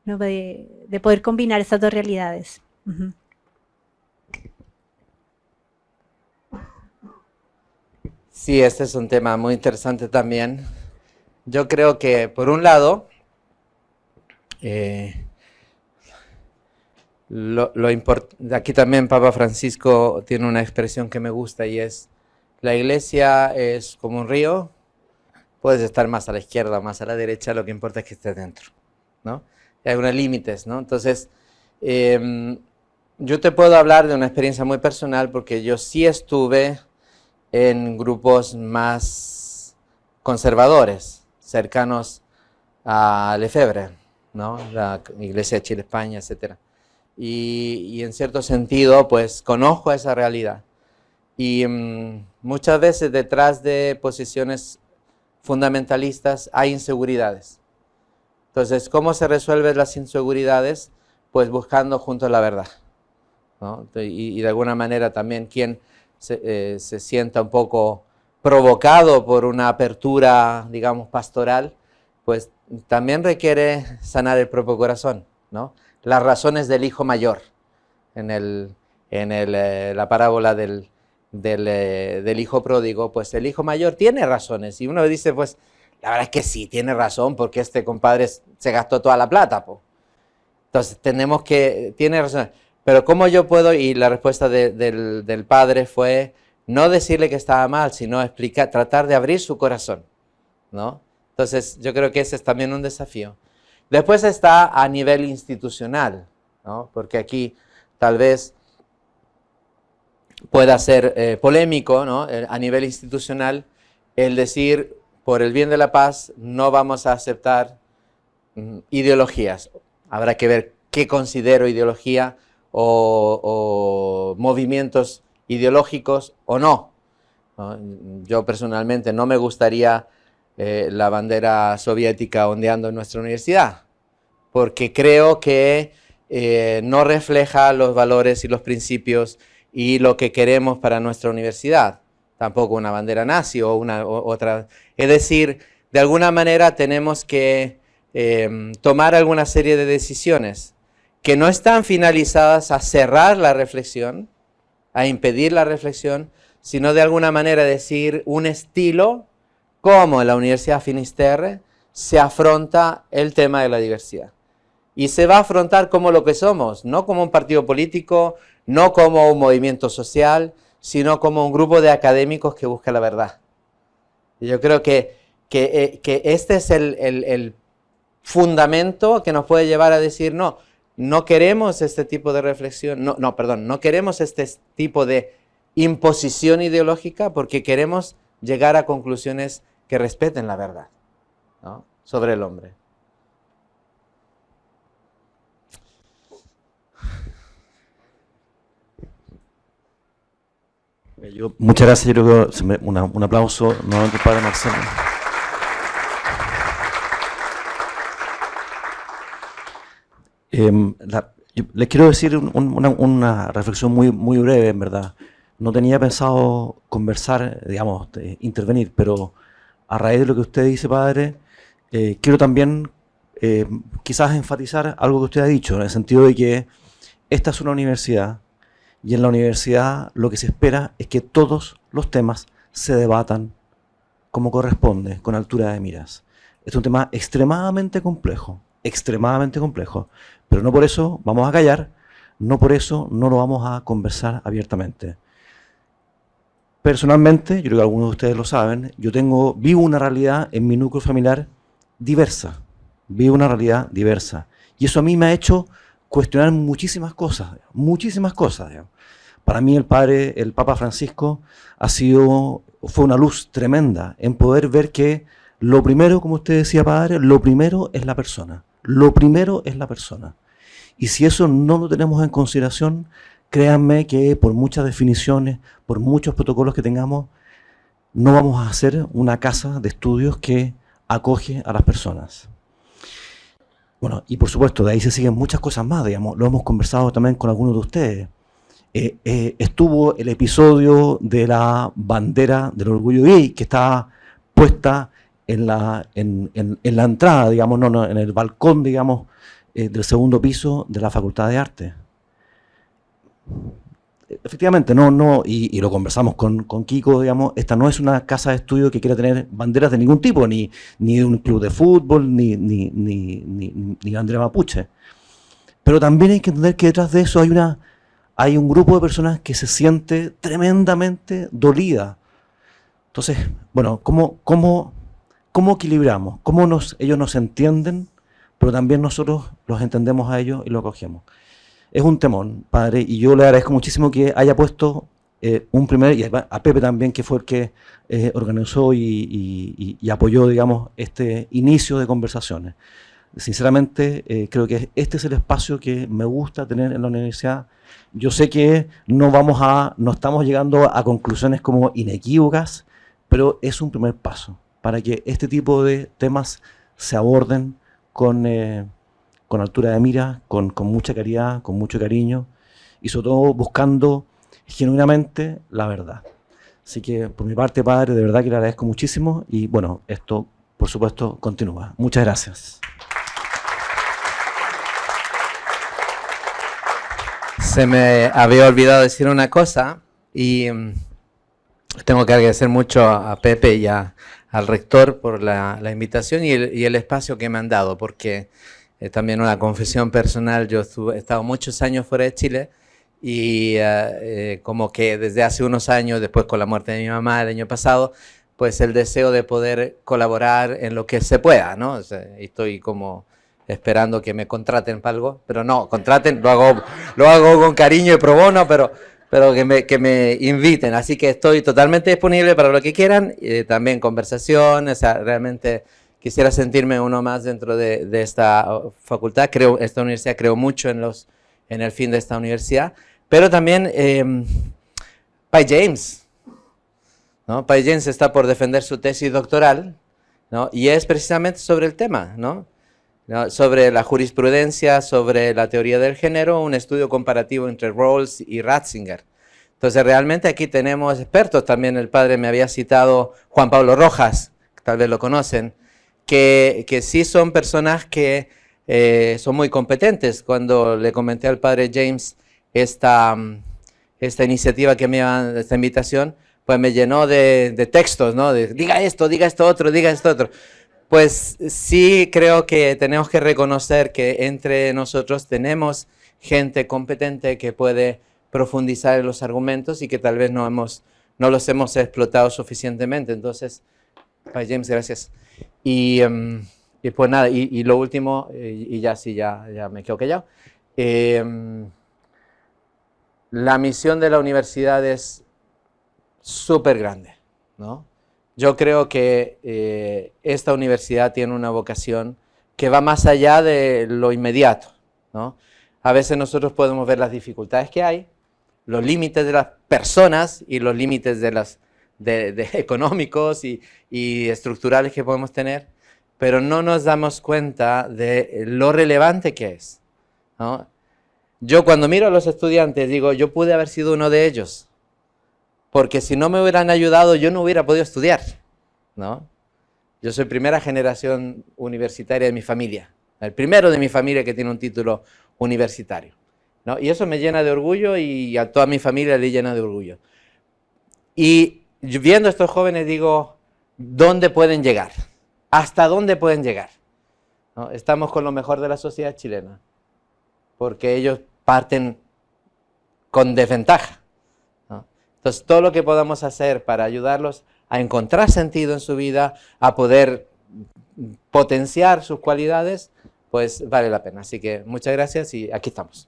¿no? De poder combinar estas dos realidades. Uh-huh. Sí, este es un tema muy interesante también. Yo creo que, por un lado, aquí también Papa Francisco tiene una expresión que me gusta y es, la iglesia es como un río, puedes estar más a la izquierda, más a la derecha, lo que importa es que estés dentro, ¿no? Y hay unos límites, ¿no? Entonces, yo te puedo hablar de una experiencia muy personal porque yo sí estuve en grupos más conservadores, cercanos a Lefebvre, ¿no? La Iglesia de Chile-España, etc. Y en cierto sentido, pues conozco esa realidad. Y muchas veces detrás de posiciones fundamentalistas hay inseguridades. Entonces, ¿cómo se resuelven las inseguridades? Pues buscando juntos la verdad, ¿no? Y de alguna manera también quien se sienta un poco provocado por una apertura, digamos, pastoral, pues también requiere sanar el propio corazón, ¿no? Las razones del hijo mayor, la parábola del hijo pródigo, pues el hijo mayor tiene razones, y uno dice, pues, la verdad es que sí, tiene razón, porque este compadre se gastó toda la plata, po. Entonces tiene razón, pero ¿cómo yo puedo? Y la respuesta del padre fue no decirle que estaba mal, sino tratar de abrir su corazón, ¿no? Entonces yo creo que ese es también un desafío. Después está a nivel institucional, ¿no? Porque aquí tal vez pueda ser polémico, ¿no? A nivel institucional, el decir, por el bien de la paz, no vamos a aceptar ideologías. Habrá que ver qué considero ideología o movimientos ideológicos o no, ¿no? Yo personalmente no me gustaría la bandera soviética ondeando en nuestra universidad, porque creo que no refleja los valores y los principios y lo que queremos para nuestra universidad. Tampoco una bandera nazi o otra. Es decir, de alguna manera tenemos que tomar alguna serie de decisiones que no están finalizadas a cerrar la reflexión, a impedir la reflexión, sino de alguna manera decir un estilo como en la Universidad Finisterre se afronta el tema de la diversidad. Y se va a afrontar como lo que somos, no como un partido político, no como un movimiento social, sino como un grupo de académicos que busca la verdad. Y yo creo que este es el fundamento que nos puede llevar a decir, no queremos este tipo de reflexión, no queremos este tipo de imposición ideológica porque queremos llegar a conclusiones que respeten la verdad, ¿no? Sobre el hombre. Muchas gracias, yo creo que un aplauso nuevamente para Marcelo. Yo les quiero decir una reflexión muy breve, en verdad. No tenía pensado conversar, digamos, intervenir, pero a raíz de lo que usted dice, padre, quiero también quizás enfatizar algo que usted ha dicho, en el sentido de que esta es una universidad y en la universidad lo que se espera es que todos los temas se debatan como corresponde, con altura de miras. Es un tema extremadamente complejo, pero no por eso vamos a callar, no por eso no lo vamos a conversar abiertamente. Personalmente, yo creo que algunos de ustedes lo saben, vivo una realidad en mi núcleo familiar diversa, y eso a mí me ha hecho cuestionar muchísimas cosas, digamos. Para mí el Papa Francisco fue una luz tremenda en poder ver que lo primero, como usted decía, padre, lo primero es la persona. Y si eso no lo tenemos en consideración, créanme que por muchas definiciones, por muchos protocolos que tengamos, no vamos a hacer una casa de estudios que acoge a las personas. Bueno, y por supuesto, de ahí se siguen muchas cosas más, digamos, lo hemos conversado también con algunos de ustedes. Estuvo el episodio de la bandera del orgullo gay, que estaba puesta en la entrada, digamos, en el balcón, digamos, del segundo piso de la Facultad de Arte. Efectivamente, y lo conversamos con Kiko, digamos, esta no es una casa de estudio que quiera tener banderas de ningún tipo, ni de un club de fútbol, ni bandera mapuche. Pero también hay que entender que detrás de eso hay un grupo de personas que se siente tremendamente dolida. Entonces, bueno, ¿cómo equilibramos? Ellos nos entienden, pero también nosotros los entendemos a ellos y los acogemos? Es un temón, padre, y yo le agradezco muchísimo que haya puesto y a Pepe también, que fue el que organizó y apoyó, digamos, este inicio de conversaciones. Sinceramente, creo que este es el espacio que me gusta tener en la universidad. Yo sé que no estamos llegando a conclusiones como inequívocas, pero es un primer paso para que este tipo de temas se aborden con altura de mira, con mucha caridad, con mucho cariño y sobre todo buscando genuinamente la verdad. Así que por mi parte, padre, de verdad que le agradezco muchísimo y bueno, esto por supuesto continúa. Muchas gracias. Se me había olvidado decir una cosa y tengo que agradecer mucho a Pepe y al rector por la invitación y el espacio que me han dado, porque también una confesión personal, yo he estado muchos años fuera de Chile y como que desde hace unos años, después con la muerte de mi mamá el año pasado, pues el deseo de poder colaborar en lo que se pueda, ¿no? O sea, estoy como esperando que me contraten para algo, pero no, contraten, lo hago con cariño y pro bono, pero que me inviten, así que estoy totalmente disponible para lo que quieran, también conversación, o sea, realmente quisiera sentirme uno más dentro de esta facultad, esta universidad, creo mucho en el fin de esta universidad, pero también Pai James, ¿no? Pai James está por defender su tesis doctoral, ¿no? Y es precisamente sobre el tema, ¿no? Sobre la jurisprudencia, sobre la teoría del género, un estudio comparativo entre Rawls y Ratzinger. Entonces, realmente aquí tenemos expertos, también el padre me había citado Juan Pablo Rojas, tal vez lo conocen, que sí son personas que son muy competentes. Cuando le comenté al padre James esta iniciativa que me iban, esta invitación, pues me llenó de textos, ¿no? De diga esto otro, diga esto otro. Pues sí creo que tenemos que reconocer que entre nosotros tenemos gente competente que puede profundizar en los argumentos y que tal vez no los hemos explotado suficientemente. Entonces, James, gracias. Y pues nada, y lo último, y ya sí, ya me quedo callado. La misión de la universidad es súper grande, ¿no? Yo creo que esta universidad tiene una vocación que va más allá de lo inmediato, ¿no? A veces nosotros podemos ver las dificultades que hay, los límites de las personas y los límites de económicos y estructurales que podemos tener, pero no nos damos cuenta de lo relevante que es, ¿no? Yo cuando miro a los estudiantes digo, yo pude haber sido uno de ellos, porque si no me hubieran ayudado yo no hubiera podido estudiar, ¿no? Yo soy primera generación universitaria de mi familia, el primero de mi familia que tiene un título universitario, ¿no? Y eso me llena de orgullo y a toda mi familia le llena de orgullo. Y viendo a estos jóvenes digo, ¿dónde pueden llegar? ¿Hasta dónde pueden llegar? ¿No? Estamos con lo mejor de la sociedad chilena, porque ellos parten con desventaja, ¿no? Entonces, todo lo que podamos hacer para ayudarlos a encontrar sentido en su vida, a poder potenciar sus cualidades, pues vale la pena. Así que muchas gracias y aquí estamos.